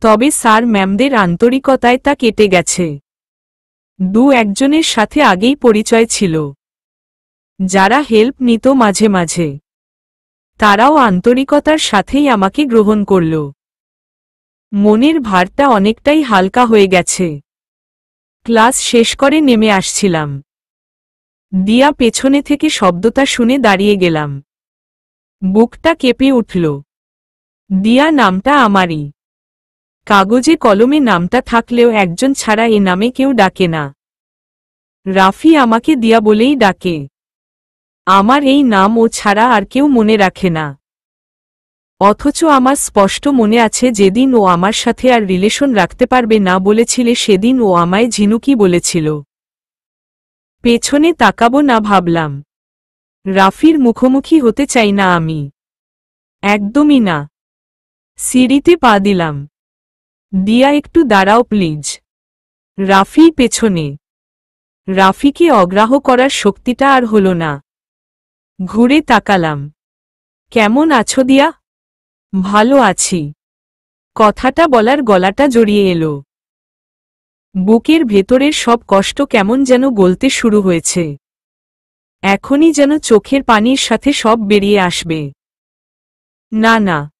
তবে স্যার ম্যামদের আন্তরিকতায় তা কেটে গেছে। দু একজনের সাথে আগেই পরিচয় ছিল, যারা হেল্প নিত মাঝে মাঝে। তারাও আন্তরিকতার সাথেই আমাকে গ্রহণ করল। মনের ভারটা অনেকটাই হালকা হয়ে গেছে। ক্লাস শেষ করে নেমে আসছিলাম। দিয়া পেছনে থেকে শব্দটা শুনে দাঁড়িয়ে গেলাম। বুকটা কেঁপে উঠল। দিয়া নামটা আমারই। কাগজে কলমে নামটা থাকলেও একজন ছাড়া এ নামে কেউ ডাকে না। রাফি আমাকে দিয়া বলেই ডাকে। আমার এই নাম ও ছাড়া আর কেউ মনে রাখে না। অথচ আমার স্পষ্ট মনে আছে যেদিন ও আমার সাথে আর রিলেশন রাখতে পারবে না বলেছিলে সেদিন ও আমায় ঝিনুকি বলেছিল। পেছনে তাকাবো না ভাবলাম। রাফির মুখোমুখি হতে চাই না আমি। একদমই না। সিঁড়িতে পা দিলাম। দিয়া একটু দাঁড়াও প্লিজ। রাফি পেছনে। রাফিকে অগ্রাহ্য করার শক্তিটা আর হলো না। ঘুরে তাকালাম। কেমন আছো দিয়া? ভালো আছি। কথাটা বলার গলাটা জড়িয়ে এলো। বুকের ভেতরের সব কষ্ট কেমন যেন গলতে শুরু হয়েছে। এখনই যেন চোখের পানির সাথে সব বেরিয়ে আসবে। না না,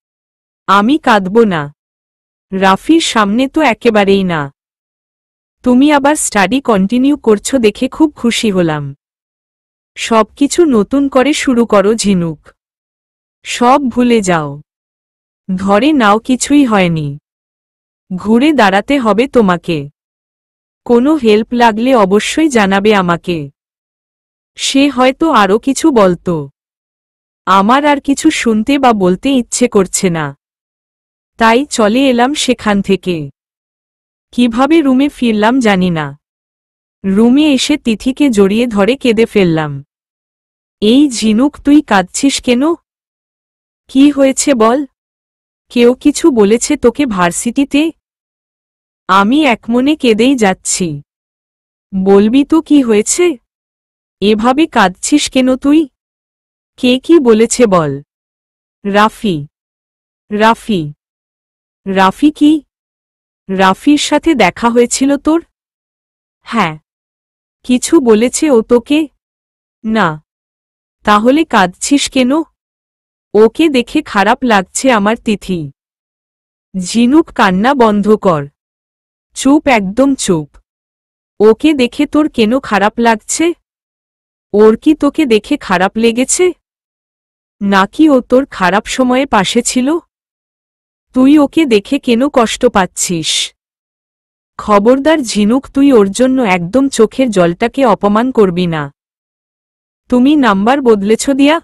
আমি কাঁদব না। রাফির সামনে তো একেবারেই না। তুমি আবার স্টাডি কন্টিনিউ করছো দেখে খুব খুশি হলাম। সবকিছু নতুন করে শুরু করো ঝিনুক। সব ভুলে যাও। ধরে নাও কিছুই হয়নি। ঘুরে দাঁড়াতে হবে তোমাকে। কোনো হেল্প লাগলে অবশ্যই জানাবে আমাকে। সে হয়তো আরও কিছু বলতো। আমার আর কিছু শুনতে বা বলতে ইচ্ছে করছে না। তাই চলে এলাম সেখান থেকে। কিভাবে রুমে ফিরলাম জানি না। রুমে এসে তিথিকে জড়িয়ে ধরে কেঁদে ফেললাম। এই ঝিনুক, তুই কাঁদছিস কেন? কি হয়েছে বল? কেউ কিছু বলেছে তোকে ভার্সিটিতে? আমি একমনে কেঁদেই যাচ্ছি। বলবি তো কি হয়েছে? এভাবে কাঁদছিস কেন তুই? কে কি বলেছে বল? রাফি। রাফি? রাফি কি? রাফির সাথে দেখা হয়েছিল তোর? হ্যাঁ। কিছু বলেছে ও তোকে? না। তাহলে কাঁদছিস কেন? ওকে দেখে খারাপ লাগছে আমার তিথি। ঝিনুক, কান্না বন্ধ কর। চুপ, একদম চুপ। ওকে দেখে তোর কেন খারাপ লাগছে? ওর কি তোকে দেখে খারাপ লেগেছে? নাকি ও তোর খারাপ সময়ে পাশে ছিল? তুই ওকে দেখে কেন কষ্ট পাচ্ছিস? খবরদার ঝিনুক, তুই ওর জন্য একদম চোখের জলটাকে অপমান করবি না। তুমি নাম্বার বদলেছ দিয়া?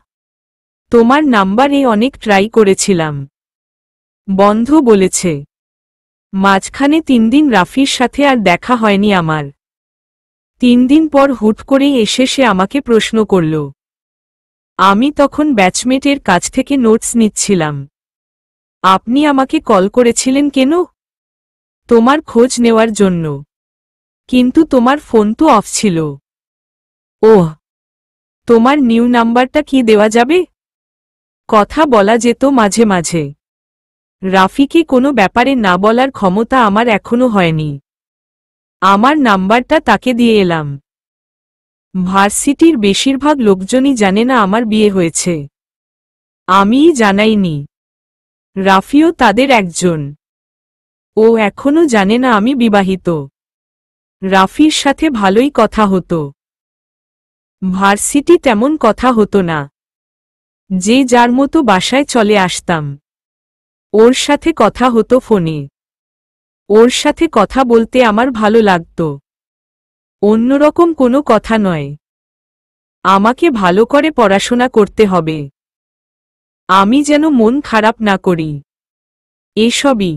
তোমার নাম্বারে অনেক ট্রাই করেছিলাম, বন্ধ বলেছে। মাঝখানে 3 দিন রাফির সাথে আর দেখা হয়নি আমার। 3 দিন পর হুট করেই এসে সে আমাকে প্রশ্ন করল। আমি তখন ব্যাচমেটের কাছ থেকে নোটস নিচ্ছিলাম। আপনি আমাকে কল করেছিলেন কেন? তোমার খোঁজ নেওয়ার জন্য। কিন্তু তোমার ফোন তো অফ ছিল। ওহ, তোমার নিউ নাম্বারটা কি দেওয়া যাবে? কথা বলা যেত মাঝে মাঝে। রাফিকে কোনো ব্যাপারে না বলার ক্ষমতা আমার এখনো হয়নি। আমার নাম্বারটা তাকে দিয়ে এলাম। ভার্সিটির বেশিরভাগ লোকজনই জানে না আমার বিয়ে হয়েছে। আমিই জানাইনি। রাফিও তাদের একজন। ও এখনো জানে না আমি বিবাহিত। রাফির সাথে ভালোই কথা হতো। ভার্সিটি তেমন কথা হতো না। যে যার মতো বাসায় চলে আসতাম। ওর সাথে কথা হতো ফোনে। ওর সাথে কথা বলতে আমার ভালো লাগত। অন্যরকম কোনো কথা নয়। আমাকে ভালো করে পড়াশোনা করতে হবে। আমি যেন মন খারাপ না করি, এসবই।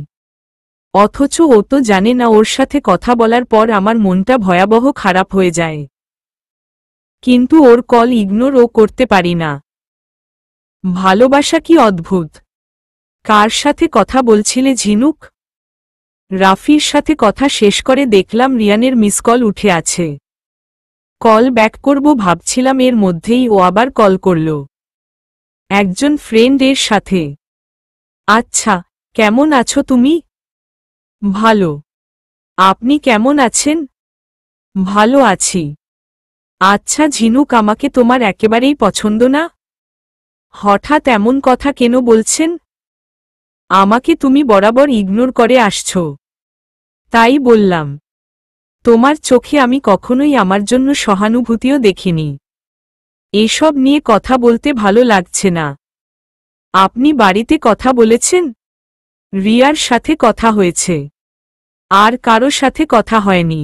অথচ ও তো জানে না ওর সাথে কথা বলার পর আমার মনটা ভয়াবহ খারাপ হয়ে যায়। কিন্তু ওর কল ইগনোরও করতে পারি না। ভালোবাসা কি অদ্ভুত। কার সাথে কথা বলছিলে ঝিনুক? রাফির সাথে কথা শেষ করে দেখলাম রিয়ানের মিস কল উঠে আছে। কল ব্যাক করব ভাবছিলাম, এর মধ্যেই ও আবার কল করল। একজন ফ্রেন্ডের সাথে। আচ্ছা, কেমন আছো তুমি? ভালো। আপনি কেমন আছেন? ভালো আছি। আচ্ছা ঝিনুক, আমাকে তোমার একেবারেই পছন্দ না? হঠাৎ এমন কথা কেন বলছেন? আমাকে তুমি বরাবর ইগনোর করে আসছ, তাই বললাম। তোমার চোখে আমি কখনোই আমার জন্য সহানুভূতিও দেখিনি। এসব নিয়ে কথা বলতে ভালো লাগছে না। আপনি বাড়িতে কথা বলেছেন? রিয়ার সাথে কথা হয়েছে। আর কারো সাথে কথা হয়নি।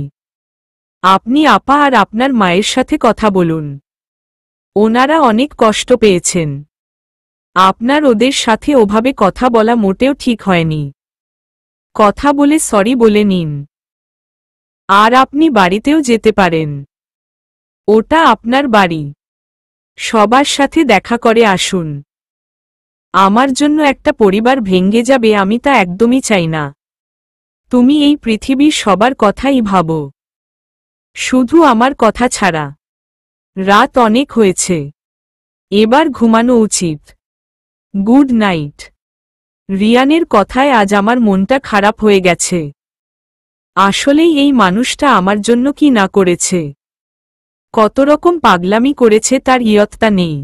আপনি আপা আর আপনার মায়ের সাথে কথা বলুন। ওনারা অনেক কষ্ট পেয়েছেন। আপনার ওদের সাথে ওভাবে কথা বলা মোটেও ঠিক হয়নি। কথা বলে সরি বলে নিন। আর আপনি বাড়িতেও যেতে পারেন। ওটা আপনার বাড়ি। সবার সাথে দেখা করে আসুন। আমার জন্য একটা পরিবার ভেঙে যাবে আমি তা একদমই চাই না। তুমি এই পৃথিবীর সবার কথাই ভাবো, শুধু আমার কথা ছাড়া। রাত অনেক হয়েছে, এবার ঘুমানো উচিত। Good night. রিয়ানের কথায় আজ আমার মনটা খারাপ হয়ে গেছে। আসলেই এই মানুষটা আমার জন্য কি না করেছে, কত রকম পাগলামি করেছে তার ইয়ত্তা নেই।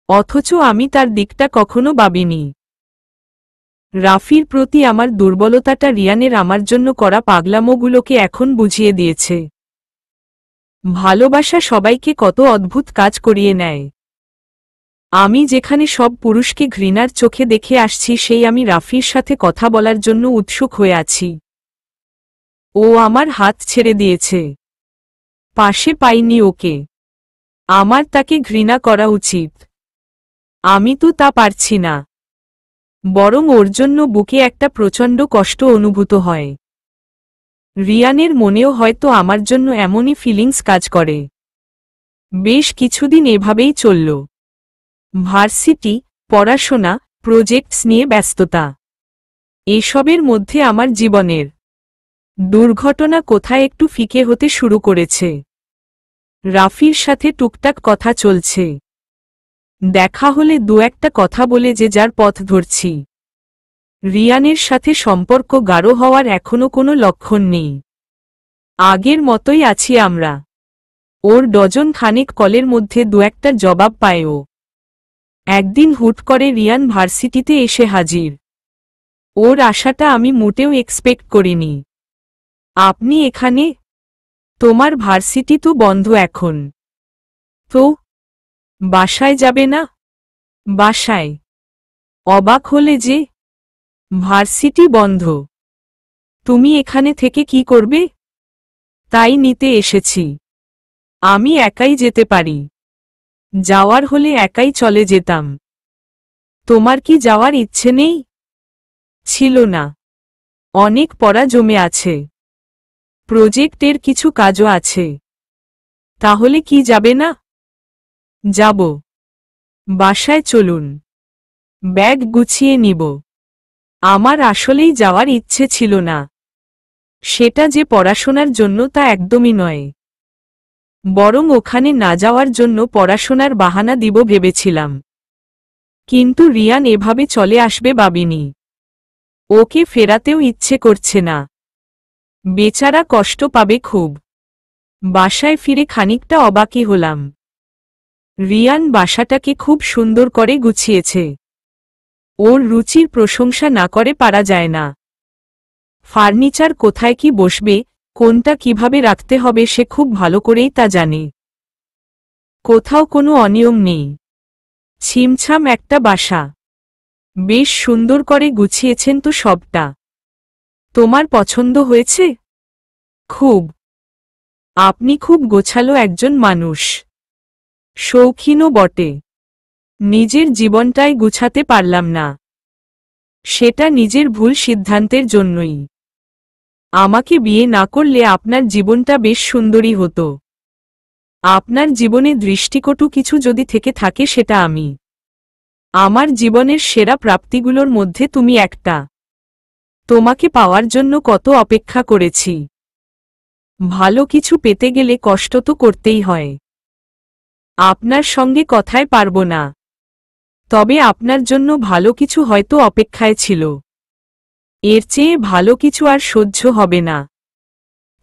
অথচ আমি তার দিকটা কখনো ভাবিনি। রাফির প্রতি আমার দুর্বলতাটা রিয়ানের আমার জন্য করা পাগলামোগুলোকে এখন বুঝিয়ে দিয়েছে। ভালোবাসা সবাইকে কত অদ্ভুত কাজ করিয়ে নেয়। আমি যেখানে সব পুরুষকে ঘৃণার চোখে দেখে আসছি, সেই আমি রাফির সাথে কথা বলার জন্য উৎসুক হয়ে আছি। ও আমার হাত ছেড়ে দিয়েছে। পাশে পাইনি ওকে। আমার তাকে ঘৃণা করা উচিত। আমি তো তা পারছি না। বরং ওর জন্য বুকে একটা প্রচণ্ড কষ্ট অনুভূত হয়। রিয়ানের মনেও হয়তো আমার জন্য এমনই ফিলিংস কাজ করে। বেশ কিছুদিন এভাবেই চলল। ভার্সিটি, পড়াশোনা, প্রজেক্টস নিয়ে ব্যস্ততা। এসবের মধ্যে আমার জীবনের দুর্ঘটনা কোথায় একটু ফিকে হতে শুরু করেছে। রাফির সাথে টুকটাক কথা চলছে, দেখা হলে দু একটা কথা বলে যে যার পথ ধরছি। রিয়ানের সাথে সম্পর্ক গাঢ় হওয়ার এখনো কোনো লক্ষণ নেই। আগের মতোই আছি আমরা। ওর ডজন খানেক কলের মধ্যে দু একটা জবাব পায় ও। একদিন হুট করে রিয়ান ভার্সিটিতে এসে হাজির। ওর আশাটা আমি মোটেও এক্সপেক্ট করিনি। আপনি এখানে? তোমার ভার্সিটি তো বন্ধ এখন। তো বাসায় যাবে না? বাসায়? অবাক হলে যে। ভার্সিটি বন্ধ, তুমি এখানে থেকে কি করবে? তাই নিতে এসেছি। আমি একাই যেতে পারি, যাওয়ার হলে একাই চলে যেতাম। তোমার কি যাওয়ার ইচ্ছে নেই? ছিল না, অনেক পড়া জমে আছে, প্রজেক্টের কিছু কাজও আছে। তাহলে কি যাবে না? যাব। বাসায় চলুন, ব্যাগ গুছিয়ে নিব। আমার আসলেই যাওয়ার ইচ্ছে ছিল না। সেটা যে পড়াশোনার জন্য তা একদমই নয়, বরং ওখানে না যাওয়ার জন্য পড়াশোনার বাহানা দিব ভেবেছিলাম। কিন্তু রিয়ান এভাবে চলে আসবে ভাবিনি। ওকে ফেরাতেও ইচ্ছে করছে না, বেচারা কষ্ট পাবে খুব। বাসায় ফিরে খানিকটা অবাকই হলাম। রিয়ান বাসাটাকে খুব সুন্দর করে গুছিয়েছে। ওর রুচির প্রশংসা না করে পারা যায় না। ফার্নিচার কোথায় কি বসবে, কোনটা কিভাবে রাখতে হবে সে খুব ভালো করেই তা জানে। কোথাও কোনো অনিয়ম নেই, ছিমছাম একটা বাসা। বেশ সুন্দর করে গুছিয়েছেন তো সবটা। তোমার পছন্দ হয়েছে? খুব। আপনি খুব গোছালো একজন মানুষ, শৌখিনও বটে। নিজের জীবনটাই গুছাতে পারলাম না, সেটা নিজের ভুল সিদ্ধান্তের জন্যই। আমাকে বিয়ে না করলে আপনার জীবনটা বেশ সুন্দরী হতো। আপনার জীবনে দৃষ্টিকটু কিছু যদি থেকে থাকে সেটা আমি। আমার জীবনের সেরা প্রাপ্তিগুলোর মধ্যে তুমি একটা। তোমাকে পাওয়ার জন্য কত অপেক্ষা করেছি। ভালো কিছু পেতে গেলে কষ্ট তো করতেই হয়। আপনার সঙ্গে কথায় পারবো না, তবে আপনার জন্য ভালো কিছু হয়তো অপেক্ষায় ছিল। এর চেয়ে ভালো কিছু আর সহ্য হবে না।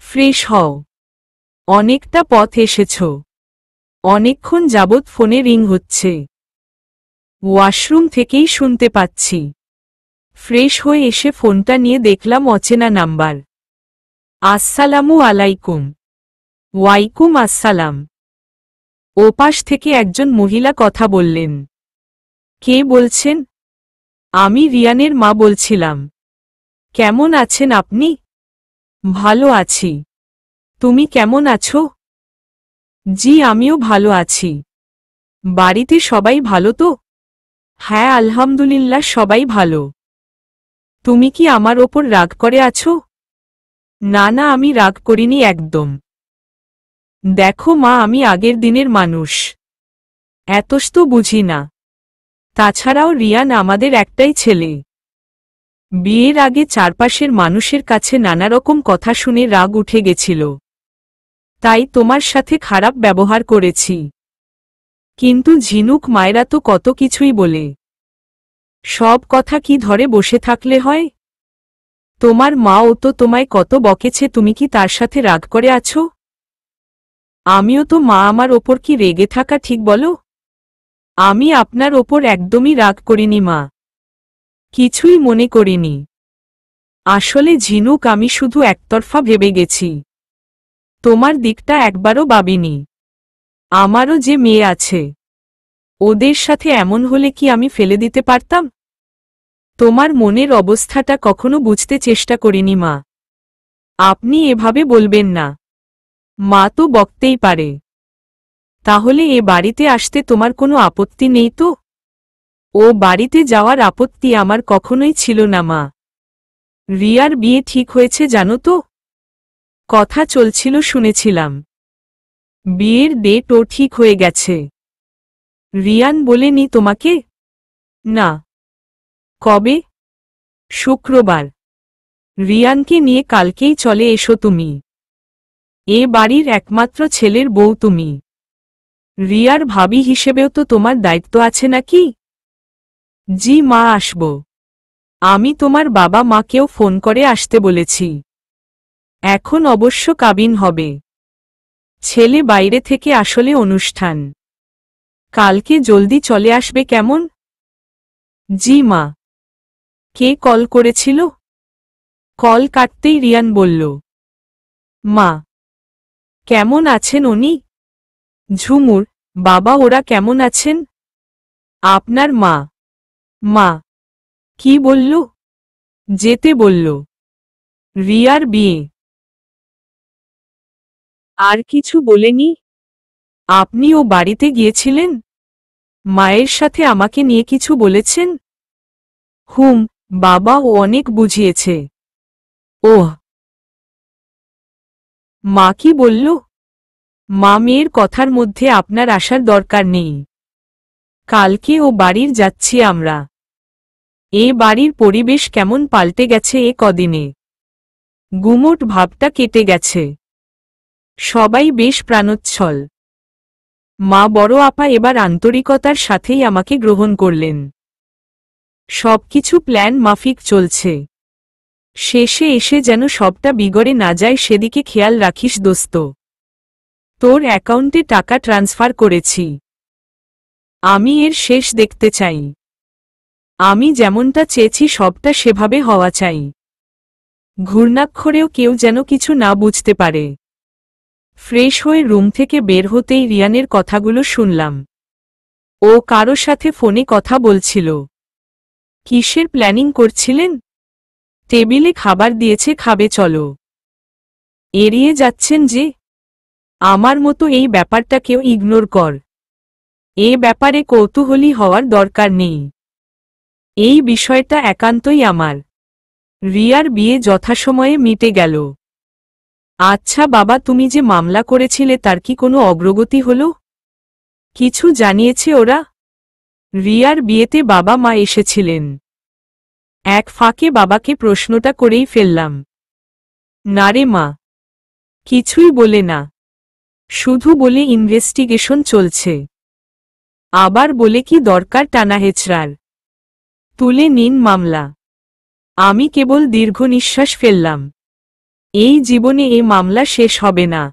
ফ্রেশ হও, অনেকটা পথ এসেছ। অনেকক্ষণ যাবৎ ফোনে রিং হচ্ছে, ওয়াশরুম থেকেই শুনতে পাচ্ছি। ফ্রেশ হয়ে এসে ফোনটা নিয়ে দেখলাম অচেনা নাম্বার। আসসালামু আলাইকুম। ওয়াইকুম আসসালাম। ওপাশ থেকে একজন মহিলা কথা বললেন। কে বলছেন? আমি রিয়ানের মা বলছিলাম। কেমন আছেন আপনি? ভালো আছি, তুমি কেমন আছো? জি আমিও ভালো আছি। বাড়িতে সবাই ভালো তো? হ্যাঁ আলহামদুলিল্লাহ সবাই ভালো। তুমি কি আমার ওপর রাগ করে আছো? না না আমি রাগ করিনি একদম। দেখো মা আমি আগের দিনের মানুষ, এতস তো বুঝি না। তাছাড়াও রিয়ান আমাদের একটাই ছেলে। বিয়ের আগে চারপাশের মানুষের কাছে নানা রকম কথা শুনে রাগ উঠে গেছিল, তাই তোমার সাথে খারাপ ব্যবহার করেছি। কিন্তু ঝিনুক মায়েরা তো কত কিছুই বলে, সব কথা কি ধরে বসে থাকলে হয়? তোমার মাও তো তোমায় কত বকেছে, তুমি কি তার সাথে রাগ করে আছো? আমিও তো মা, আমার ওপর কি রেগে থাকা ঠিক বলো? আমি আপনার ওপর একদমই রাগ করিনি মা, কিছুই মনে করিনি। আসলে ঝিনুক আমি শুধু একতরফা ভেবে গেছি, তোমার দিকটা একবারও ভাবিনি। আমারও যে মেয়ে আছে, ওদের সাথে এমন হলে কি আমি ফেলে দিতে পারতাম? তোমার মনের অবস্থাটা কখনো বুঝতে চেষ্টা করিনি মা। আপনি এভাবে বলবেন না, মা তো বকতেই পারে। তাহলে এ বাড়িতে আসতে তোমার কোনো আপত্তি নেই তো? ও বাড়িতে যাওয়ার আপত্তি আমার কখনোই ছিল না মা। রিয়ার বিয়ে ঠিক হয়েছে জানো তো? কথা চলছিল শুনেছিলাম। বিয়ের ডেটও ঠিক হয়ে গেছে। রিয়ান বলেনি তোমাকে? না। কবে? শুক্রবার। রিয়ানকে নিয়ে কালকেই চলে এসো তুমি। এ বাড়ির একমাত্র ছেলের বউ তুমি। রিয়ার ভাবি হিসেবেও তো তোমার দায়িত্ব আছে নাকি? জি মা, আসব। আমি তোমার বাবা মাকেও ফোন করে আসতে বলেছি। এখন অবশ্য কাবিন হবে। ছেলে বাইরে থেকে আসলে অনুষ্ঠান। কালকে জলদি চলে আসবে কেমন? জি মা। কে কল করেছিল? কল কাটতেই রিয়ান বলল, মা। কেমন আছেন উনি? ঝুমুর, বাবা ওরা কেমন আছেন? আপনার মা? মা। কি বলল? যেতে বলল। রিয়ার বিয়ে। আর কিছু বলেনি? আপনিও বাড়িতে গিয়েছিলেন? মায়ের সাথে আমাকে নিয়ে কিছু বলেছেন? হুম, বাবা ও অনেক বুঝিয়েছে। ওহ। মা কি বলল? মা মেয়ের কথার মধ্যে আপনার আসার দরকার নেই। কালকে ও বাড়ির যাচ্ছি আমরা। এ বাড়ির পরিবেশ কেমন পাল্টে গেছে এ কদিনে। গুমোট ভাবটা কেটে গেছে। সবাই বেশ প্রাণোচ্ছল। মা বড় আপা এবার আন্তরিকতার সাথেই আমাকে গ্রহণ করলেন। সবকিছু প্ল্যান মাফিক চলছে। শেষে এসে যেন সবটা বিগড়ে না যায় সেদিকে খেয়াল রাখিস দোস্ত। তোর অ্যাকাউন্টে টাকা ট্রান্সফার করেছি। আমি এর শেষ দেখতে চাই। আমি যেমনটা চেয়েছি সবটা সেভাবে হওয়া চাই। ঘূর্ণাক্ষরেও কেউ যেন কিছু না বুঝতে পারে। ফ্রেশ হয়ে রুম থেকে বের হতেই রিয়ানের কথাগুলো শুনলাম। ও কারো সাথে ফোনে কথা বলছিল। কিসের প্ল্যানিং করছিলেন? টেবিলে খাবার দিয়েছে, খাবে চলো। এড়িয়ে যাচ্ছেন যে? আমার মতো এই ব্যাপারটাকেও ইগনোর কর। এ ব্যাপারে কৌতূহলী হওয়ার দরকার নেই। এই বিষয়টা একান্তই আমার। রিয়ার বিয়ে যথাসময়ে মিটে গেল। আচ্ছা বাবা, তুমি যে মামলা করেছিলে তার কি কোনো অগ্রগতি হলো? কিছু জানিয়েছে ওরা? রিয়ার বিয়েতে বাবা মা এসেছিলেন। এক ফাঁকে বাবাকে প্রশ্নটা করেই ফেললাম। না রে মা, কিছুই বলে না। শুধু বলে ইনভেস্টিগেশন চলছে। আবার বলে কি দরকার টানা হেচড়ার। তুলে নিন মামলা। আমি কেবল দীর্ঘ নিঃশ্বাস ফেললাম। এই জীবনে এ মামলা শেষ হবে না।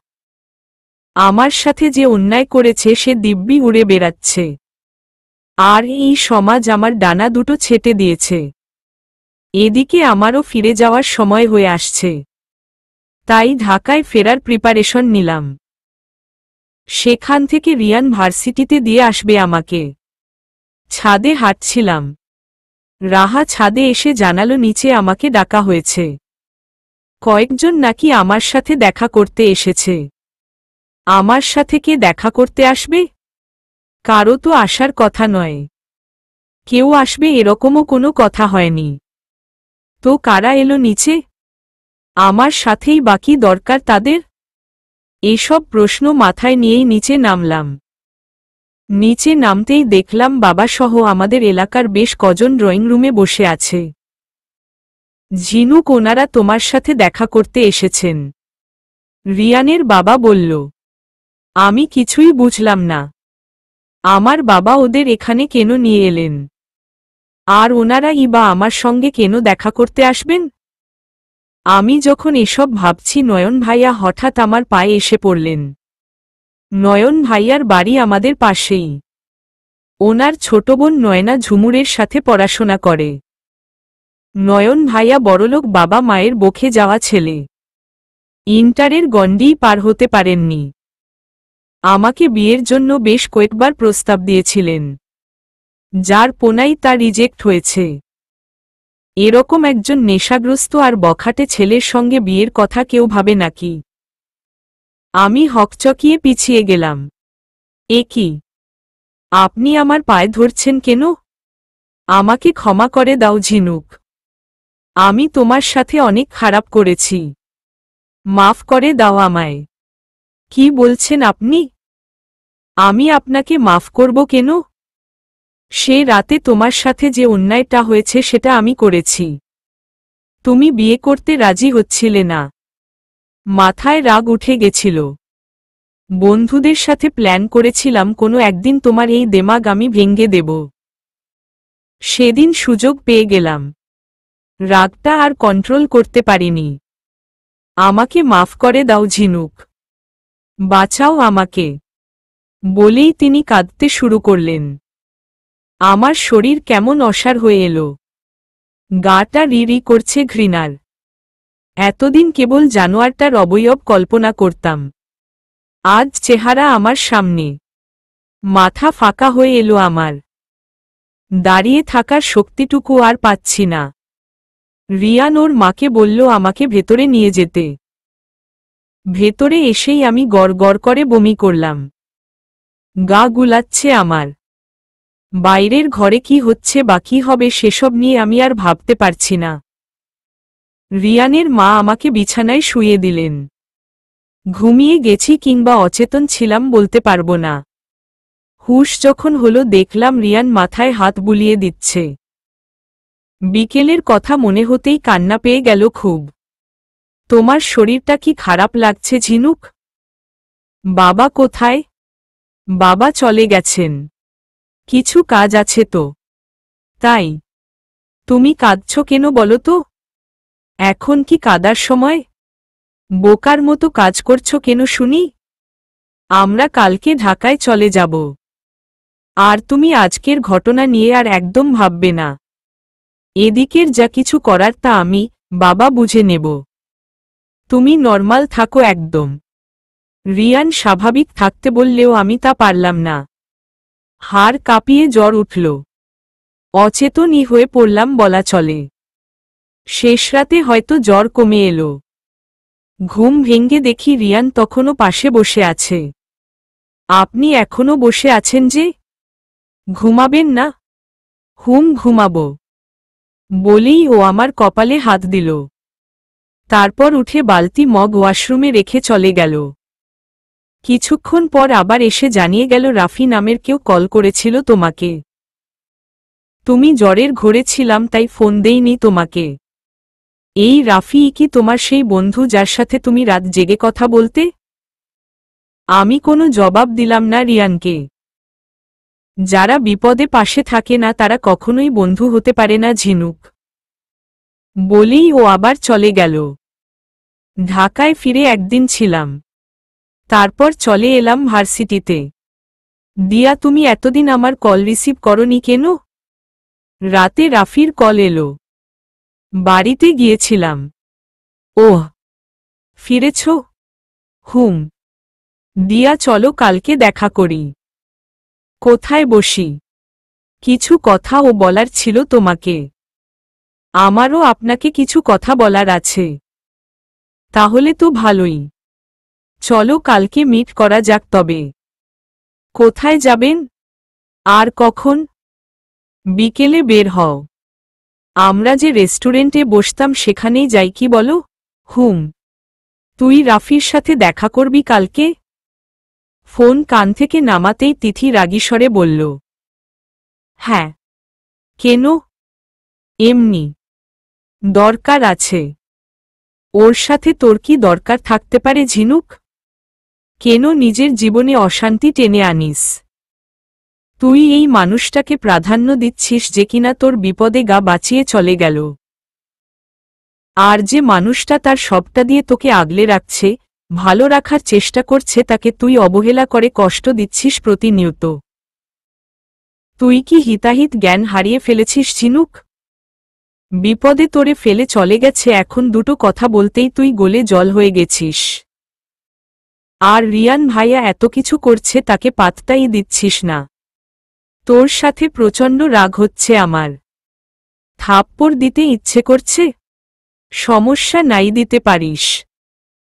আমার সাথে যে অন্যায় করেছে সে দিব্যি উড়ে বেড়াচ্ছে। আর এই সমাজ আমার ডানা দুটো ছেটে দিয়েছে। এদিকে আমারও ফিরে যাওয়ার সময় হয়ে আসছে। তাই ঢাকায় ফেরার প্রিপারেশন নিলাম। সেখান থেকে রিয়ান ভার্সিটিতে দিয়ে আসবে আমাকে। ছাদে হাঁটছিলাম। রাহা ছাদে এসে জানালো নিচে আমাকে ডাকা হয়েছে। কয়েকজন নাকি আমার সাথে দেখা করতে এসেছে। আমার সাথে কে দেখা করতে আসবে? কারো তো আসার কথা নয়। কেউ আসবে এরকমও কোনো কথা হয়নি। তো কারা এলো নিচে? আমার সাথেই বাকি দরকার তাদের? এসব প্রশ্ন মাথায় নিয়েই নিচে নামলাম। নিচে নামতেই দেখলাম বাবাসহ আমাদের এলাকার বেশ কজন ড্রয়িং রুমে বসে আছে। ঝিনুক, ওনারা তোমার সাথে দেখা করতে এসেছেন। রিয়ানের বাবা বলল। আমি কিছুই বুঝলাম না। আমার বাবা ওদের এখানে কেন নিয়ে এলেন? আর ওনারাই বা আমার সঙ্গে কেন দেখা করতে আসবেন? আমি যখন এসব ভাবছি নয়ন ভাইয়া হঠাৎ আমার পায়ে এসে পড়লেন। নয়ন ভাইয়ার বাড়ি আমাদের পাশেই। ওনার ছোট বোন নয়না ঝুমুরের সাথে পড়াশোনা করে। নয়ন ভাইয়া বড়লোক বাবা মায়ের বকে যাওয়া ছেলে। ইন্টারের গণ্ডি পার হতে পারেননি। আমাকে বিয়ের জন্য বেশ কয়েকবার প্রস্তাব দিয়েছিলেন, যার পোনাই তা রিজেক্ট হয়েছে। এরকম একজন নেশাগ্রস্ত আর বখাটে ছেলের সঙ্গে বিয়ের কথা কেউ ভাবে নাকি? আমি হকচকিয়ে পিছিয়ে গেলাম। এ কি? আপনি আমার পায়ে ধরছেন কেন? আমাকে ক্ষমা করে দাও ঝিনুক। আমি তোমার সাথে অনেক খারাপ করেছি। মাফ করে দাও আমায়। কি বলছেন আপনি? আমি আপনাকে মাফ করব কেন? সে রাতে তোমার সাথে যে অন্যায়টা হয়েছে সেটা আমি করেছি। তুমি বিয়ে করতে রাজি হচ্ছিলে না। মাথায় রাগ উঠে গেছিল। বন্ধুদের সাথে প্ল্যান করেছিলাম কোনো একদিন তোমার এই দেমাগ আমি ভেঙে দেব। সেদিন সুযোগ পেয়ে গেলাম। রাগটা আর কন্ট্রোল করতে পারিনি। আমাকে মাফ করে দাও ঝিনুক। বাঁচাও আমাকে। বলেই তিনি কাঁদতে শুরু করলেন। আমার শরীর কেমন অসাড় হয়ে এলো। গাটা রিরি করছে ঘৃণার। এতদিন কেবল জানোয়ারটার অবয়ব কল্পনা করতাম। আজ চেহারা আমার সামনে। মাথা ফাঁকা হয়ে এলো আমার। দাঁড়িয়ে থাকার শক্তিটুকু আর পাচ্ছি না। রিয়ান ওর মাকে বলল আমাকে ভেতরে নিয়ে যেতে। ভেতরে এসেই আমি গড় করে বমি করলাম। গা গুলাচ্ছে আমার। বাইরের ঘরে কি হচ্ছে বা কী হবে সেসব নিয়ে আমি আর ভাবতে পারছি না। রিয়ানের মা আমাকে বিছানায় শুইয়ে দিলেন। ঘুমিয়ে গেছি কিংবা অচেতন ছিলাম বলতে পারবো না। হুঁশ যখন হলো দেখলাম রিয়ান মাথায় হাত বুলিয়ে দিচ্ছে। বিকেলের কথা মনে হতেই কান্না পেয়ে গেল খুব। তোমার শরীরটা কি খারাপ লাগছে ঝিনুক? বাবা কোথায়? বাবা চলে গেছেন। কিছু কাজ আছে তো। তাই তুমি কাঁদছ কেন বলো তো? এখন কি কাঁদার সময়? বোকার মতো কাজ করছ কেন শুনি? আমরা কালকে ঢাকায় চলে যাব। আর তুমি আজকের ঘটনা নিয়ে আর একদম ভাববে না। এদিকের যা কিছু করার তা আমি, বাবা বুঝে নেব। তুমি নর্মাল থাকো একদম। রিয়ান স্বাভাবিক থাকতে বললেও আমি তা পারলাম না। হাড় কাঁপিয়ে জ্বর উঠল। অচেতনই হয়ে পড়লাম বলা চলে। শেষ রাতে হয়তো জ্বর কমে এলো। ঘুম ভেঙে দেখি রিয়ান তখনও পাশে বসে আছে। আপনি এখনো বসে আছেন যে? ঘুমাবেন না? ঘুমাবো বলেই ও আমার কপালে হাত দিল। তারপর উঠে বালতি মগ ওয়াশরুমে রেখে চলে গেল। কিছুক্ষণ পর আবার এসে জানিয়ে গেল রাফি নামের কেউ কল করেছিল তোমাকে। তুমি জ্বরের ঘোরে ছিলাম তাই ফোন দেইনি তোমাকে। এই রাফি কি তোমার সেই বন্ধু যার সাথে তুমি রাত জেগে কথা বলতে? আমি কোনো জবাব দিলাম না রিয়ানকে। যারা বিপদে পাশে থাকে না তারা কখনোই বন্ধু হতে পারে না ঝিনুক। বলেই ও আবার চলে গেল। ঢাকায় ফিরে একদিন ছিলাম। তারপর চলে এলাম ভার্সিটিতে। দিয়া তুমি এতদিন আমার কল রিসিভ করনি কেন? রাতে রাফির কল এলো। বাড়িতে গিয়েছিলাম। ওহ, ফিরেছ? দিয়া চলো কালকে দেখা করি। কোথায় বসি? কিছু কথা ও বলার ছিল তোমাকে। আমারও আপনাকে কিছু কথা বলার আছে। তাহলে তো ভালোই। চলো কালকে মিট করা যাক তবে। কোথায় যাবেন? আর কখন? বিকেলে বের হও। আমরা যে রেস্টুরেন্টে বসতাম সেখানেই যাই কি বলো? তুই রাফির সাথে দেখা করবি কালকে? ফোন কান থেকে নামাতেই তিথি রাগী স্বরে বলল। হ্যাঁ। কেন? এমনি। দরকার আছে। ওর সাথে তোর কি দরকার থাকতে পারে ঝিনুক? কেন নিজের জীবনে অশান্তি টেনে আনিস? তুই এই মানুষটাকে প্রাধান্য দিচ্ছিস যে কিনা তোর বিপদে গা বাঁচিয়ে চলে গেল। আর যে মানুষটা তার সবটা দিয়ে তোকে আগলে রাখছে, ভালো রাখার চেষ্টা করছে তাকে তুই অবহেলা করে কষ্ট দিচ্ছিস প্রতিনিয়ত। তুই কি হিতাহিত জ্ঞান হারিয়ে ফেলেছিস ঝিনুক? বিপদে তোরে ফেলে চলে গেছে এখন দুটো কথা বলতেই তুই গলে জল হয়ে গেছিস। আর রিয়ান ভাইয়া এত কিছু করছে তাকে পাত্তাই দিচ্ছিস না। তোর সাথে প্রচণ্ড রাগ হচ্ছে আমার। থাপ্পড় দিতে ইচ্ছে করছে? সমস্যা নাই দিতে পারিস।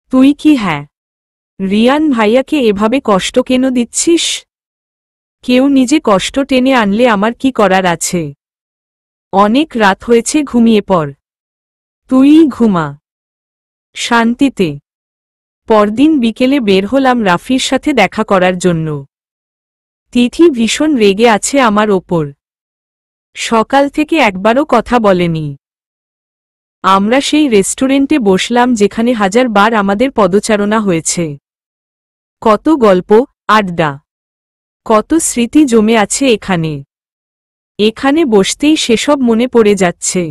তুই কি হ্যাঁ রিয়ান ভাইয়াকে এভাবে কষ্ট কেন দিচ্ছিস? কেউ নিজে কষ্ট টেনে আনলে আমার কি করার আছে? অনেক রাত হয়েছে ঘুমিয়ে পড়। তুই ঘুমা শান্তিতে। পরদিন বিকেলে বের হলাম রাফির সাথে দেখা করার জন্য। তিথি ভীষণ রেগে আছে আমার ওপর। সকাল থেকে একবারও কথা বলেনি। আমরা সেই রেস্টুরেন্টে বসলাম যেখানে হাজারবার আমাদের পদচারণা হয়েছে। কত গল্প, আড্ডা, কত স্মৃতি জমে আছে এখানে। এখানে বসতেই সেসব মনে পড়ে যাচ্ছে।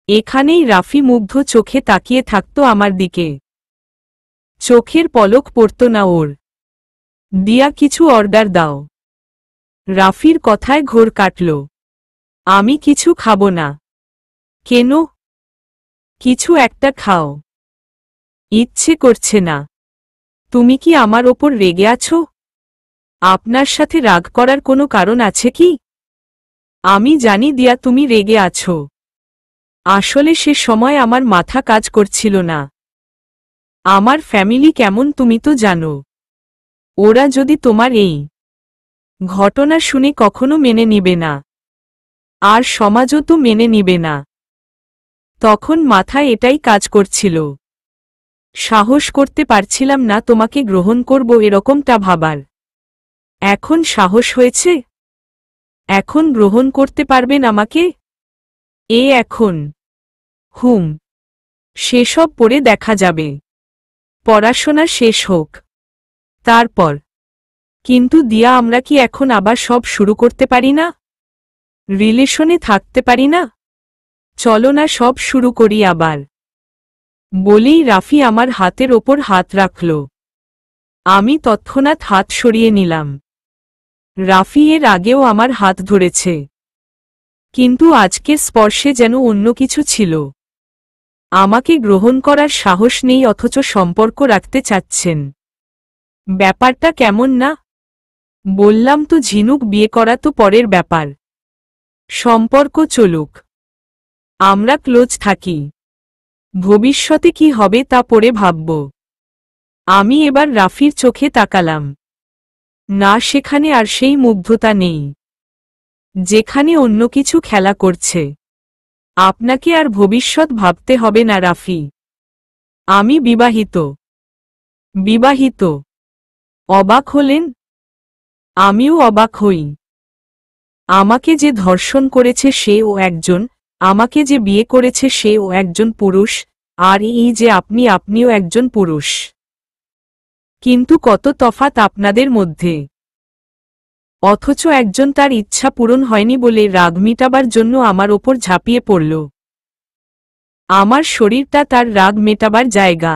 এখানেই রাফি মুগ্ধ চোখে তাকিয়ে থাকত আমার দিকে। চোখের পলক পড়ত না ওর। দিয়া কিছু অর্ডার দাও। রাফির কথায় ঘোর কাটল। আমি কিছু খাব না। কেন? কিছু একটা খাও। ইচ্ছে করছে না। তুমি কি আমার ওপর রেগে আছো? আপনার সাথে রাগ করার কোনো কারণ আছে কি? আমি জানি দিয়া তুমি রেগে আছো। আসলে সে সময় আমার মাথা কাজ করছিল না। আমার ফ্যামিলি কেমন তুমি তো জানো। ওরা যদি তোমার এই ঘটনা শুনে কখনো মেনে নিবে না, আর সমাজও তো মেনে নিবে না। তখন মাথায় এটাই কাজ করছিল। সাহস করতে পারছিলাম না তোমাকে গ্রহণ করব এরকমটা ভাবার। এখন সাহস হয়েছে? এখন গ্রহণ করতে পারবেন আমাকে? এখন? সেসব পরে দেখা যাবে। পড়াশোনা শেষ হোক, তারপর। কিন্তু দিয়া আমরা কি এখন আবার সব শুরু করতে পারি না? রিলেশনে থাকতে পারি না? চলো না সব শুরু করি আবার। বলেই রাফি আমার হাতের ওপর হাত রাখল। আমি তৎক্ষণাৎ হাত সরিয়ে নিলাম। রাফি এর আগেও আমার হাত ধরেছে, কিন্তু আজকের স্পর্শে যেন অন্য কিছু ছিল। আমাকে গ্রহণ করার সাহস নেই অথচ সম্পর্ক রাখতে চাচ্ছেন। ব্যাপারটা কেমন না? বললাম তো ঝিনুক, বিয়ে করা তো পরের ব্যাপার। সম্পর্ক চলুক, আমরা ক্লোজ থাকি। ভবিষ্যতে কি হবে তা পরে ভাবব। আমি এবার রাফির চোখে তাকালাম। না, সেখানে আর সেই মুগ্ধতা নেই যেখানে অন্য কিছু খেলা করছে। আপনাকে আর ভবিষ্যৎ ভাবতে হবে না রাফি। আমি বিবাহিত। বিবাহিত? অবাক হলেন? আমিও অবাক হই। আমাকে যে ধর্ষণ করেছে সেও একজন, আমাকে যে বিয়ে করেছে সেও একজন পুরুষ, আর এই যে আপনিও একজন পুরুষ। কিন্তু কত তফাৎ আপনাদের মধ্যে। অথচ একজন তার ইচ্ছা পূরণ হয়নি বলে রাগ মেটাবার জন্য আমার ওপর ঝাঁপিয়ে পড়ল। আমার শরীরটা তার রাগ মেটাবার জায়গা।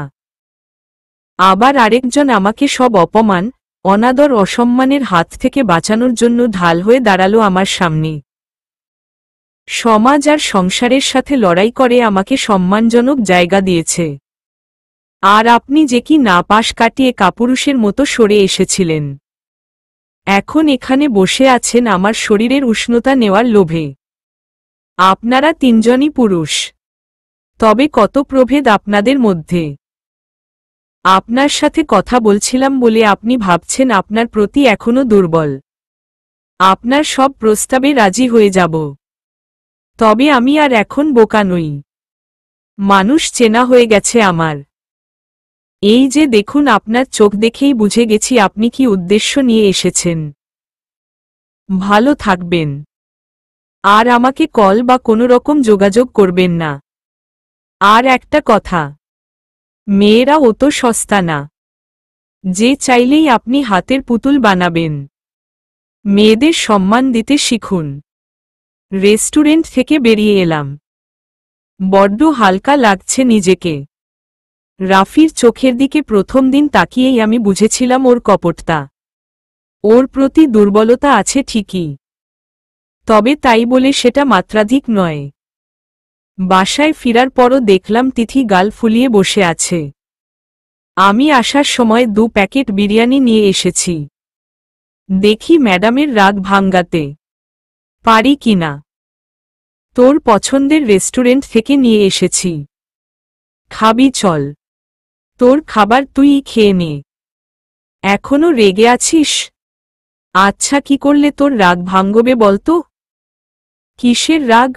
আবার আরেকজন আমাকে সব অপমান, অনাদর, অসম্মানের হাত থেকে বাঁচানোর জন্য ঢাল হয়ে দাঁড়ালো আমার সামনে। সমাজ আর সংসারের সাথে লড়াই করে আমাকে সম্মানজনক জায়গা দিয়েছে। আর আপনি যে কি না পাশ কাটিয়ে কাপুরুষের মতো সরে এসেছিলেন, এখন এখানে বসে আছেন আমার শরীরের উষ্ণতা নেওয়ার লোভে। আপনারা তিনজনই পুরুষ, তবে কত প্রভেদ আপনাদের মধ্যে। আপনার সাথে কথা বলছিলাম বলে আপনি ভাবছেন আপনার প্রতি এখনো দুর্বল। আপনার সব প্রস্তাবে রাজি হয়ে যাব। তবে আমি আর এখন বোকা নই। মানুষ চেনা হয়ে গেছে আমার। এই যে দেখুন, আপনার চোখ দেখেই বুঝে গেছি আপনি কি উদ্দেশ্য নিয়ে এসেছেন। ভালো থাকবেন। আর আমাকে কল বা কোনো রকম যোগাযোগ করবেন না। আর একটা কথা, মেয়েরা অত সস্তা না যে চাইলেই আপনি হাতের পুতুল বানাবেন। মেয়েদের সম্মান দিতে শিখুন। রেস্টুরেন্ট থেকে বেরিয়ে এলাম। বড্ড হালকা লাগছে নিজেকে। রাফির চোখের দিকে প্রথম দিন তাকিয়েই আমি বুঝেছিলাম ওর কপটতা। ওর প্রতি দুর্বলতা আছে ঠিকই, তবে তাই বলে সেটা মাত্রাধিক নয়। বাসায় ফিরার পরও দেখলাম তিথি গাল ফুলিয়ে বসে আছে। আমি আসার সময় 2 প্যাকেট বিরিয়ানি নিয়ে এসেছি। দেখি ম্যাডামের রাগ ভাঙ্গাতে পারি কিনা। তোর পছন্দের রেস্টুরেন্ট থেকে নিয়ে এসেছি, খাবি চল। তোর খাবার তুই খেয়ে নে। এখনো রেগে আছিস? আচ্ছা, কি করলে তোর রাগ ভাঙ্গবে বলতো? কিসের রাগ?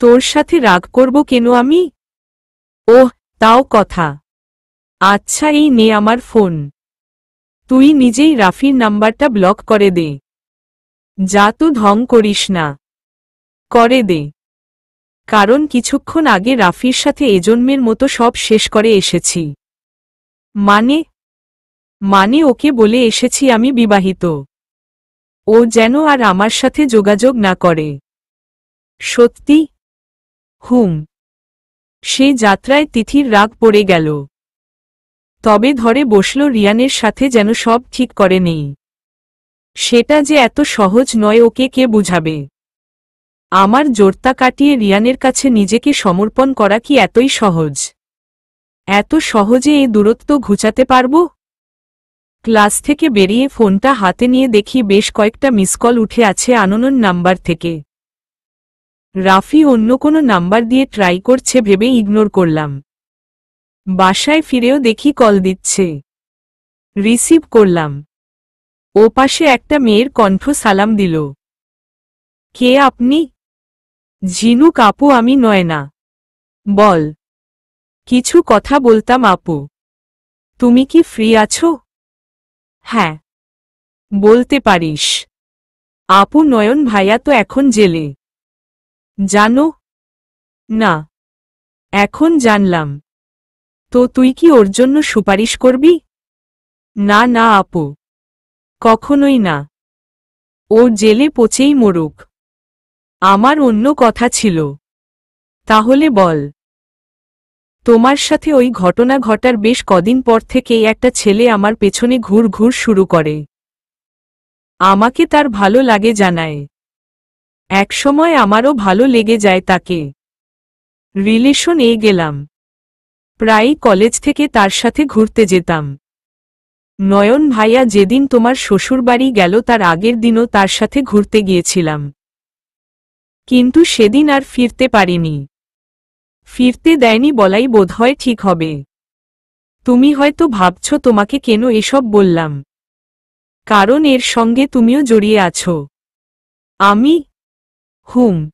তোর সাথে রাগ করব কেন আমি? ওহ, তাও কথা। আচ্ছা, এই নে আমার ফোন। তুই নিজেই রাফির নাম্বারটা ব্লক করে দে। যা তো ঢং করিস না, করে দে। কারণ কিছুক্ষণ আগে রাফির সাথে এজন্মের মতো সব শেষ করে এসেছি। মানে ওকে বলে এসেছি আমি বিবাহিত। ও যেন আর আমার সাথে যোগাযোগ না করে। সত্যি? হুম। সে যাত্রায় তিথির রাগ পড়ে গেল। তবে ধরে বসল রিয়ানের সাথে যেন সব ঠিক করে নেই। সেটা যে এত সহজ নয় ওকে কে বুঝাবে? আমার জোরতা কাটিয়ে রিয়ানের কাছে নিজেকে সমর্পণ করা কি এতই সহজ? এত সহজে এই দূরত্ব ঘুচাতে পারব? ক্লাস থেকে বেরিয়ে ফোনটা হাতে নিয়ে দেখি বেশ কয়েকটা মিসকল উঠে আছে আননোন নাম্বার থেকে। রাফি অন্য কোনো নাম্বার দিয়ে ট্রাই করছে ভেবে ইগনোর করলাম। বাসায় ফিরেও দেখি কল দিচ্ছে। রিসিভ করলাম। ও পাশে একটা মেয়ের কণ্ঠ সালাম দিল। কে আপনি? ঝিনুক আপু আমি নয়না। বল। কিছু কথা বলতাম আপু। তুমি কি ফ্রি আছো? হ্যাঁ। বলতে পারিস। আপু নয়ন ভাইয়া তো এখন জেলে। জানো? না। এখন জানলাম। তো তুই কি ওর জন্য সুপারিশ করবি? না না আপু। কখনোই না। ও জেলে পচেই মরুক। আমার অন্য কথা ছিল। তাহলে বল। তোমার সাথে ওই ঘটনা ঘটার বেশ কদিন পর থেকেই একটা ছেলে আমার পেছনে ঘুর ঘুর শুরু করে। আমাকে তার ভালো লাগে জানায়। একসময় আমারও ভালো লেগে যায় তাকে। রিলেশন এ গেলাম। প্রায়ই কলেজ থেকে তার সাথে ঘুরতে যেতাম। নয়ন ভাইয়া যেদিন তোমার শ্বশুরবাড়ি গেল তার আগের দিনও তার সাথে ঘুরতে গিয়েছিলাম। কিন্তু সেদিন আর ফিরতে পারিনি। ফিরতে দেয়নি বলাই বোধহয় ঠিক হবে। তুমি হয়তো ভাবছ তোমাকে কেন এসব বললাম। কারণ এর সঙ্গে তুমিও জড়িয়ে আছো। আমি? হুম।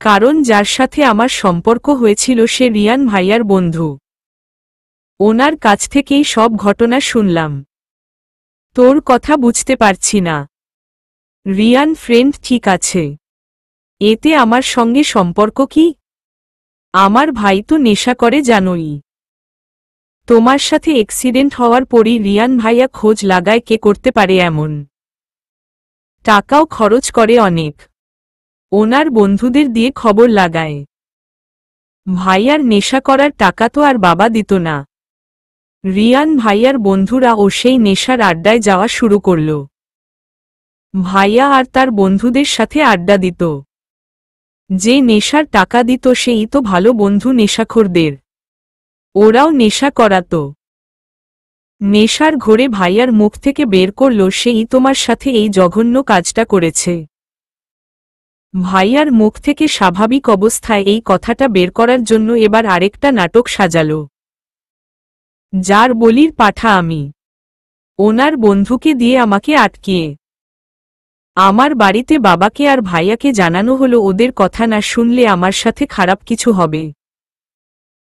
কারণ যার সাথে আমার সম্পর্ক হয়েছিল সে রিয়ান ভাইয়ার বন্ধু। ওনার কাছ থেকেই সব ঘটনা শুনলাম। তোর কথা বুঝতে পারছি না। রিয়ান ফ্রেন্ড ঠিক আছে। এতে আমার সঙ্গে সম্পর্ক কি? আমার ভাই তো নেশা করে জানোই। তোমার সাথে অ্যাক্সিডেন্ট হওয়ার পরই রিয়ান ভাইয়া খোঁজ লাগায় কে করতে পারে এমন। টাকাও খরচ করে অনেক। ওনার বন্ধুদের দিয়ে খবর লাগায়। ভাইয়ার নেশা করার টাকা তো আর বাবা দিত না। রিয়ান ভাইয়ার বন্ধুরা ও সেই নেশার আড্ডায় যাওয়া শুরু করল। ভাইয়া আর তার বন্ধুদের সাথে আড্ডা দিত। যে নেশার টাকা দিত সেই তো ভালো বন্ধু নেশাখোরদের। ওরাও নেশা করাত। নেশার ঘোরে ভাইয়ার মুখ থেকে বের করল সেই তোমার সাথে এই জঘন্য কাজটা করেছে। ভাইয়ার মুখ থেকে স্বাভাবিক অবস্থায় এই কথাটা বের করার জন্য এবার আরেকটা নাটক সাজাল। যার বলির পাঠা আমি। ওনার বন্ধুকে দিয়ে আমাকে আটকিয়ে। আমার বাড়িতে বাবাকে আর ভাইয়াকে জানানো হলো ওদের কথা না শুনলে আমার সাথে খারাপ কিছু হবে।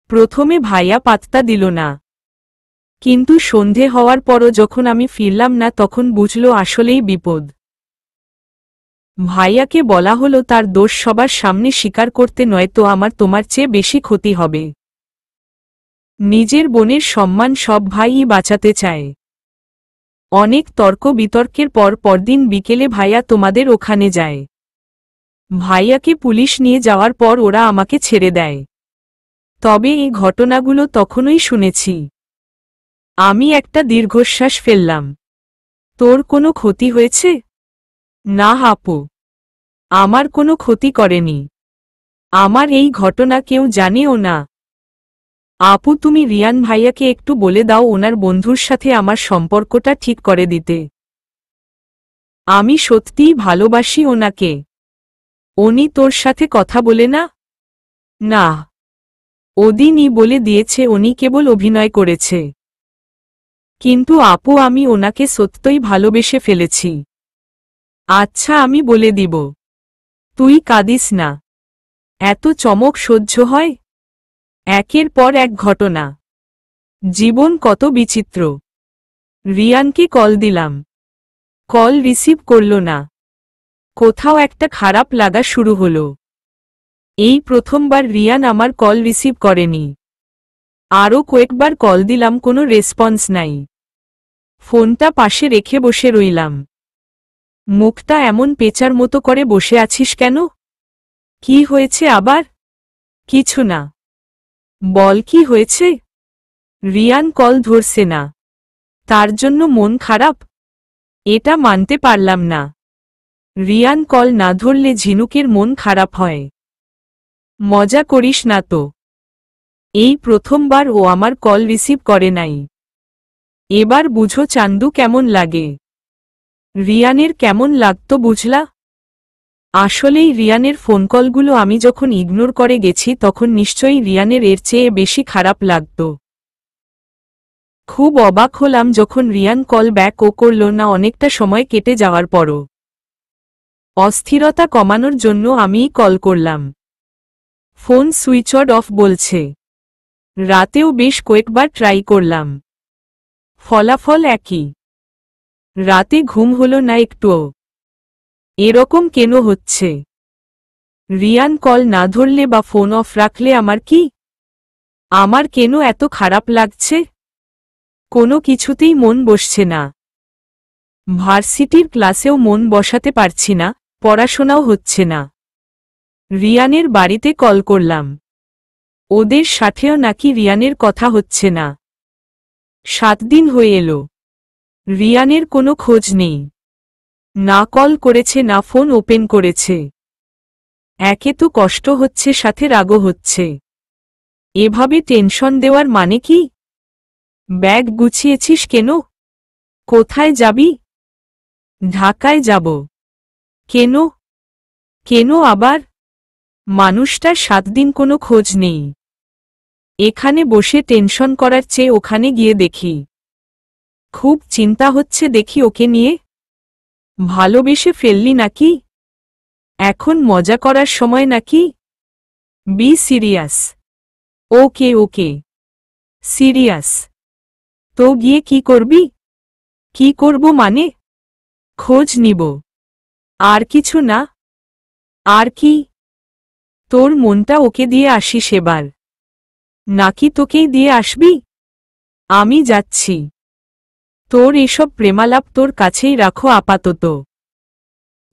প্রথমে ভাইয়া পাত্তা দিল না। কিন্তু সন্ধে হওয়ার পরও যখন আমি ফিরলাম না তখন বুঝল আসলেই বিপদ। ভাইয়াকে বলা হলো তার দোষ সবার সামনে স্বীকার করতে নয়তো আমার তোমার চেয়ে বেশি ক্ষতি হবে। নিজের বোনের সম্মান সব ভাইই বাঁচাতে চায়। অনেক তর্ক বিতর্কের পর পরদিন বিকেলে ভাইয়া তোমাদের ওখানে যায়। ভাইয়াকে পুলিশ নিয়ে যাওয়ার পর ওরা আমাকে ছেড়ে দেয়। তবে এই ঘটনাগুলো তখনই শুনেছি। আমি একটা দীর্ঘশ্বাস ফেললাম। তোর কোনো ক্ষতি হয়েছে? না আপু। আমার কোনো ক্ষতি করেনি। আমার এই ঘটনা কেউ জানেও না। আপু তুমি রিয়ান ভাইয়াকে একটু বলে দাও ওনার বন্ধুর সাথে আমার সম্পর্কটা ঠিক করে দিতে। আমি সত্যিই ভালোবাসি ওনাকে। উনি তোর সাথে কথা বলে না? না। ওদিনই বলে দিয়েছে উনি কেবল অভিনয় করেছে। কিন্তু আপু আমি ওনাকে সত্যই ভালোবেসে ফেলেছি। আচ্ছা আমি বলে দিব। তুই কাঁদিস না। এত চমক সহ্য হয়? একের পর এক ঘটনা। জীবন কত বিচিত্র। রিয়ানকে কল দিলাম। কল রিসিভ করল না। কোথাও একটা খারাপ লাগা শুরু হলো। এই প্রথমবার রিয়ান আমার কল রিসিভ করেনি। আরও কয়েকবার কল দিলাম, কোনো রেসপন্স নাই। ফোনটা পাশে রেখে বসে রইলাম। মুখটা এমন পেঁচার মতো করে বসে আছিস কেন? কি হয়েছে আবার? কিছু না। বল কি হয়েছে? রিয়ান কল ধরছে না, তার জন্য মন খারাপ? এটা মানতে পারলাম না। রিয়ান কল না ধরলে ঝিনুকের মন খারাপ হয়। মজা করিস না তো। এই প্রথমবার ও আমার কল রিসিভ করে নাই। এবার বুঝো চান্দু কেমন লাগে। রিয়ানের কেমন লাগতো বুঝলা? আসলেই রিয়ানের ফোন কলগুলো আমি যখন ইগনোর করে গেছি তখন নিশ্চয়ই রিয়ানের এর চেয়ে বেশি খারাপ লাগত। খুব অবাক হলাম যখন রিয়ান কল ব্যাক ও করল না অনেকটা সময় কেটে যাওয়ার পরও। অস্থিরতা কমানোর জন্য আমিই কল করলাম। ফোন সুইচড অফ বলছে। রাতেও বেশ কয়েকবার ট্রাই করলাম, ফলাফল একই। রাতে ঘুম হলো না একটুও। এরকম কেন হচ্ছে? রিয়ান কল না ধরলে বা ফোন অফ রাখলে আমার কি? আমার কেন এত খারাপ লাগছে? কোনো কিছুতেই মন বসছে না। ভার্সিটির ক্লাসেও মন বসাতে পারছি না, পড়াশোনাও হচ্ছে না। রিয়ানের বাড়িতে কল করলাম, ওদের সাথেও নাকি রিয়ানের কথা হচ্ছে না। 7 দিন হয়ে এলো, রিয়ানের কোনো খোঁজ নেই। না কল করেছে না ফোন ওপেন করেছে। একে তো কষ্ট হচ্ছে, সাথে রাগও হচ্ছে। এভাবে টেনশন দেওয়ার মানে কি? ব্যাগ গুছিয়েছিস কেন? কোথায় যাবি? ঢাকায় যাব। কেন? কেন আবার? মানুষটার 7 দিন কোনো খোঁজ নেই। এখানে বসে টেনশন করার চেয়ে ওখানে গিয়ে দেখি। খুব চিন্তা হচ্ছে দেখি ওকে নিয়ে। ভালোবেসে ফেললি নাকি? এখন মজা করার সময় নাকি? Be serious. Okay okay, serious. তো গিয়ে কি করবি? কি করব মানে? খোঁজ নিব। আর কিছু না? আর কি? তোর মনটা ওকে দিয়ে আসিস এবার। নাকি তোকেই দিয়ে আসবি? আমি যাচ্ছি। তোর এসব প্রেমালাপ তোর কাছেই রাখো আপাতত।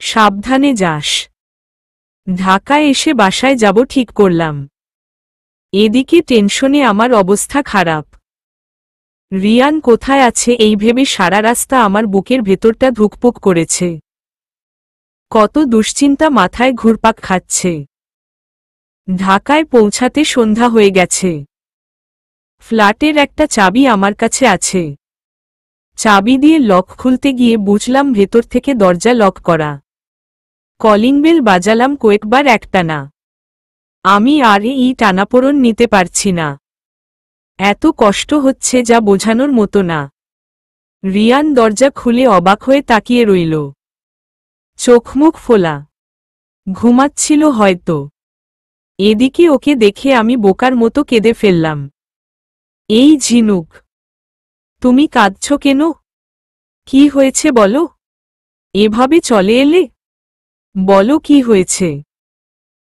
সাবধানে যাস। ঢাকায় এসে বাসায় যাব ঠিক করলাম। এদিকে টেনশনে আমার অবস্থা খারাপ। রিয়ান কোথায় আছে এই ভেবে সারা রাস্তা আমার বুকের ভেতরটা ধুকপুক করেছে। কত দুশ্চিন্তা মাথায় ঘুরপাক খাচ্ছে। ঢাকায় পৌঁছাতে সন্ধ্যা হয়ে গেছে। ফ্ল্যাটের একটা চাবি আমার কাছে আছে। চাবি দিয়ে লক খুলতে গিয়ে বুঝলাম ভেতর থেকে দরজা লক করা। কলিং বেল বাজালাম কয়েকবার, একটানা। আমি আর এই টানাপোড়ন নিতে পারছি না। এত কষ্ট হচ্ছে যা বোঝানোর মতো না। রিয়ান দরজা খুলে অবাক হয়ে তাকিয়ে রইল। চোখমুখ ফোলা, ঘুমাচ্ছিল হয়তো। এদিকে ওকে দেখে আমি বোকার মতো কেঁদে ফেললাম। এই ঝিনুক, তুমি কাঁদছ কেন? কি হয়েছে বলো? এভাবে চলে এলে? বলো কি হয়েছে?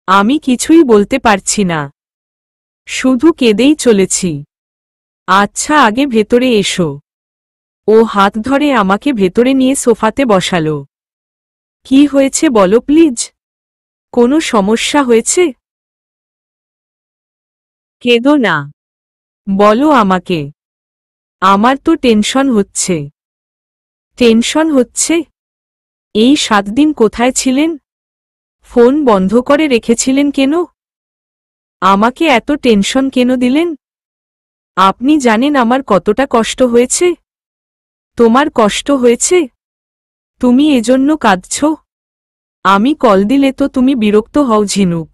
আমি কিছুই বলতে পারছি না, শুধু কেঁদেই চলেছি। আচ্ছা আগে ভেতরে এসো। ও হাত ধরে আমাকে ভেতরে নিয়ে সোফাতে বসালো। কি হয়েছে বলো প্লিজ? কোনো সমস্যা হয়েছে? কেঁদো না, বলো আমাকে। আমার তো টেনশন হচ্ছে। টেনশন হচ্ছে? এই 7 দিন কোথায় ছিলেন? ফোন বন্ধ করে রেখেছিলেন কেন? আমাকে এত টেনশন কেন দিলেন? আপনি জানেন আমার কতটা কষ্ট হয়েছে? তোমার কষ্ট হয়েছে? তুমি এজন্য কাঁদছ? আমি কল দিলে তো তুমি বিরক্ত হও ঝিনুক।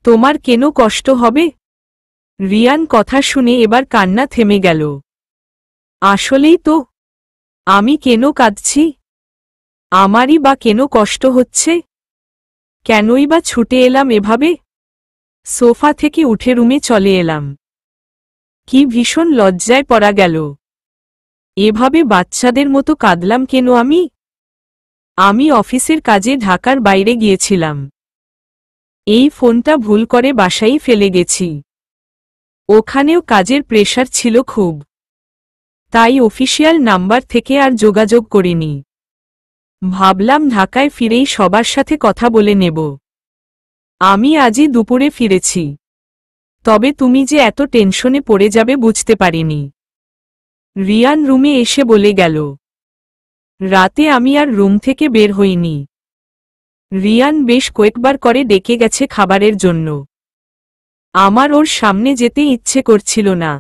তোমার কেন কষ্ট হবে? রিয়ান কথা শুনে এবার কান্না থেমে গেল। আসলেই তো, আমি কেন কাঁদছি? আমারই বা কেন কষ্ট হচ্ছে? কেনই বা ছুটে এলাম এভাবে? সোফা থেকে উঠে রুমে চলে এলাম। কি ভীষণ লজ্জায় পড়া গেল। এভাবে বাচ্চাদের মতো কাঁদলাম কেন আমি? আমি অফিসের কাজে ঢাকার বাইরে গিয়েছিলাম। এই ফোনটা ভুল করে বাসায় ফেলে গেছি। ওখানেও কাজের প্রেশার ছিল খুব, তাই অফিসিয়াল নাম্বার থেকে আর যোগাযোগ করিনি। ভাবলাম ঢাকায় ফিরেই সবার সাথে কথা বলে নেব। আমি আজই দুপুরে ফিরেছি, তবে তুমি যে এত টেনশনে পড়ে যাবে বুঝতে পারিনি। রিয়ান রুমে এসে বলে গেল। রাতে আমি আর রুম থেকে বের হইনি। রিয়ান বেশ কয়েকবার করে ডেকে গেছে খাবারের জন্য। আমার ওর সামনে যেতে ইচ্ছে করছিল না।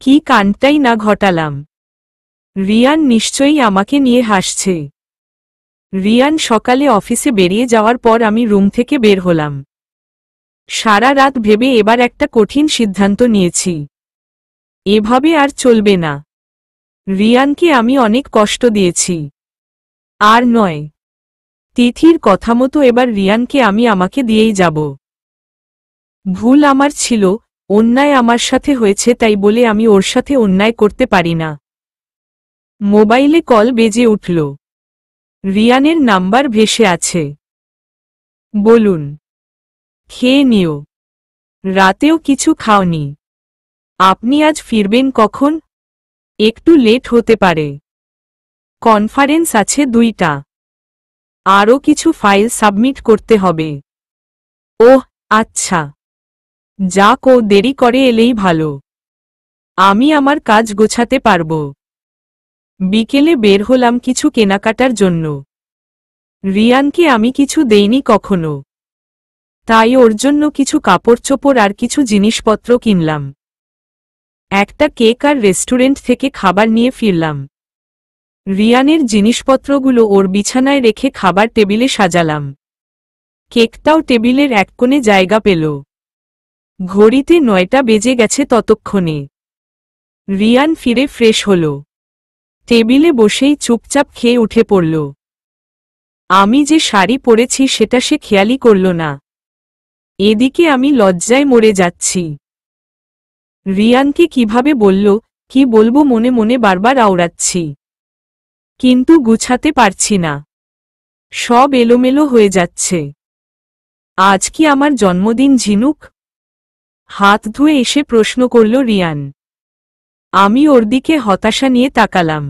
কি কাণ্ডটাই না ঘটালাম। রিয়ান নিশ্চয়ই আমাকে নিয়ে হাসছে। রিয়ান সকালে অফিসে বেরিয়ে যাওয়ার পর আমি রুম থেকে বের হলাম। সারা রাত ভেবে এবার একটা কঠিন সিদ্ধান্ত নিয়েছি। এভাবে আর চলবে না। রিয়ানকে আমি অনেক কষ্ট দিয়েছি, আর নয়। তিথির কথা মতো এবার রিয়ানকে আমি আমাকে দিয়েই যাব। ভুল আমার ছিল, অন্যায় আমার সাথে হয়েছে, তাই বলে আমি ওর সাথে অন্যায় করতে পারি না। মোবাইলে কল বেজে উঠল। রিয়ানের নাম্বার ভেসে আছে। বলুন। খেয়ে নিও। রাতেও কিছু খাওনি। আপনি আজ ফিরবেন কখন? একটু লেট হতে পারে। কনফারেন্স আছে 2টা। আরও কিছু ফাইল সাবমিট করতে হবে। ওহ, আচ্ছা। যাক, ও দেরি করে এলেই ভালো। আমি আমার কাজ গোছাতে পারব। বিকেলে বের হলাম কিছু কেনাকাটার জন্য। রিয়ানকে আমি কিছু দেইনি কখনো, তাই ওর জন্য কিছু কাপড় চোপড় আর কিছু জিনিসপত্র কিনলাম। একটা কেক আর রেস্টুরেন্ট থেকে খাবার নিয়ে ফিরলাম। রিয়ানের জিনিসপত্রগুলো ওর বিছানায় রেখে খাবার টেবিলে সাজালাম। কেকটাও টেবিলের এক কোণে জায়গা পেল। ঘড়িতে 9টা বেজে গেছে ততক্ষণে। রিয়ান ফিরে ফ্রেশ হল। টেবিলে বসেই চুপচাপ খেয়ে উঠে পড়ল। আমি যে শাড়ি পরেছি সেটা সে খেয়ালই করল না। এদিকে আমি লজ্জায় মরে যাচ্ছি। রিয়ানকে কিভাবে বলল, কি বলবো মনে মনে বারবার আওড়াচ্ছি, কিন্তু গুছাতে পারছি না। সব এলোমেলো হয়ে যাচ্ছে। আজ কি আমার জন্মদিন ঝিনুক? হাত ধুয়ে এসে প্রশ্ন করল রিয়ান। আমি ওর দিকে হতাশা নিয়ে তাকালাম।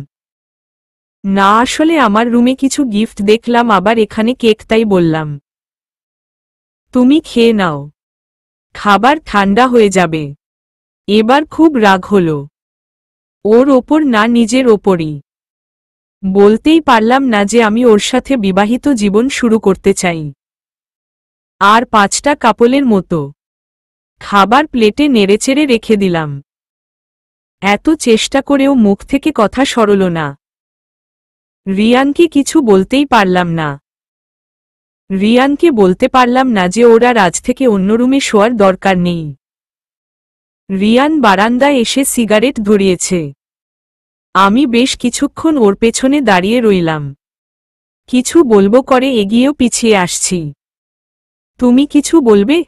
না, আসলে আমার রুমে কিছু গিফট দেখলাম, আবার এখানে কেক, তাই বললাম। তুমি খেয়ে নাও, খাবার ঠান্ডা হয়ে যাবে। এবার খুব রাগ হল। ওর ওপর না, নিজের ওপরই। বলতেই পারলাম না যে আমি ওর সাথে বিবাহিত জীবন শুরু করতে চাই। আর 5টা কাপলের মতো। খাবার প্লেটে নেড়েচেড়ে রেখে দিলাম। এত চেষ্টা করেও মুখ থেকে কথা সরল না। রিয়ানকে কিছু বলতেই পারলাম না। রিয়ানকে বলতে পারলাম না যে ওর আর আজ থেকে অন্য রুমে শোয়ার দরকার নেই। রিয়ান বারান্দায় এসে সিগারেট ধরিয়েছে। আমি বেশ কিছুক্ষণ ওর পেছনে দাঁড়িয়ে রইলাম। কিছু বলবো করে এগিয়েও পিছিয়ে আসছি। তুমি কিছু বলবে?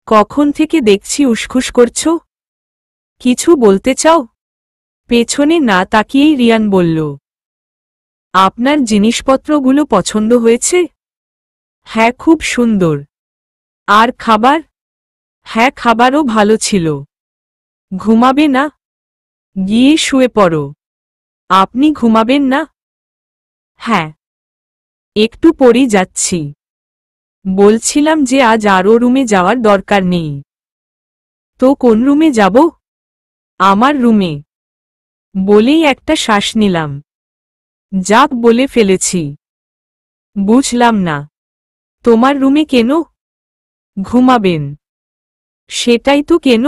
কখন থেকে দেখছি উসখুস করছো। কিছু বলতে চাও? পেছনে না তাকিয়েই রিয়ান বলল। আপনার জিনিসপত্রগুলো পছন্দ হয়েছে? হ্যাঁ, খুব সুন্দর। আর খাবার? হ্যাঁ, খাবারও ভালো ছিল। ঘুমাবে না? গিয়ে শুয়ে পড়ো। আপনি ঘুমাবেন না? হ্যাঁ, একটু পরেই যাচ্ছি। বলছিলাম যে আজ আরও রুমে যাওয়ার দরকার নেই। তো কোন রুমে যাব? আমার রুমে। বলেই একটা শ্বাস নিলাম। যাক, বলে ফেলেছি। বুঝলাম না। তোমার রুমে কেন? ঘুমাবেন। সেটাই তো কেন?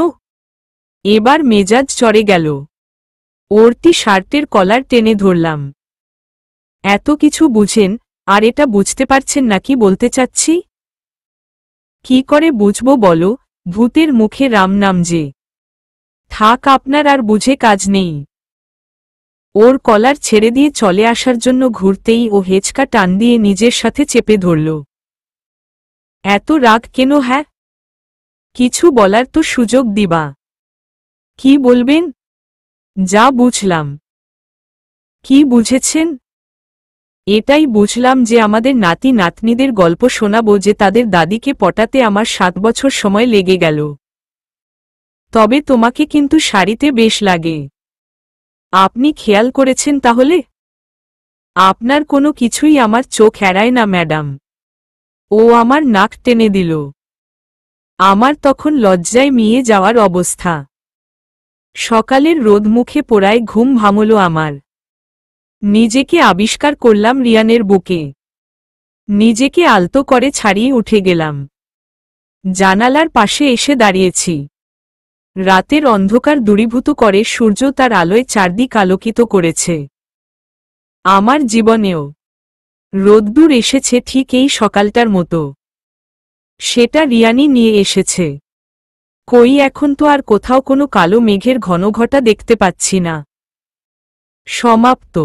এবার মেজাজ চড়ে গেল। ওরটি শার্টের কলার টেনে ধরলাম। এত কিছু বুঝেন, আর এটা বুঝতে পারছেন না কি বলতে চাচ্ছি? কি করে বুঝবো বলো? ভূতের মুখে রাম নাম যে। থাক, আপনার আর বুঝে কাজ নেই। ওর কলার ছেড়ে দিয়ে চলে আসার জন্য ঘুরতেই ও হেঁচকা টান দিয়ে নিজের সাথে চেপে ধরল। এত রাগ কেন? হ্যাঁ, কিছু বলার তো সুযোগ দিবা। কি বলবেন? যা বুঝলাম। কি বুঝেছেন? এটাই বুঝলাম যে আমাদের নাতি নাতনিদের গল্প শোনাবো যে তাদের দাদিকে পটাতে আমার 7 বছর সময় লেগে গেল। তবে তোমাকে কিন্তু শাড়িতে বেশ লাগে। আপনি খেয়াল করেছেন তাহলে? আপনার কোনো কিছুই আমার চোখ এড়ায় না ম্যাডাম। ও আমার নাক টেনে দিল। আমার তখন লজ্জায় মিয়ে যাওয়ার অবস্থা। সকালের রোদ মুখে পোড়ায় ঘুম ভাঙল আমার। নিজেকে আবিষ্কার করলাম রিয়ানের বুকে। নিজেকে আলতো করে ছাড়িয়ে উঠে গেলাম। জানালার পাশে এসে দাঁড়িয়েছি। রাতের অন্ধকার দূরীভূত করে সূর্য তার আলোয় চারদিক আলোকিত করেছে। আমার জীবনেও রোদ্দুর এসেছে ঠিক এই সকালটার মতো। সেটা রিয়ানি নিয়ে এসেছে। কই এখন তো আর কোথাও কোনো কালো মেঘের ঘনঘটা দেখতে পাচ্ছি না। সমাপ্ত।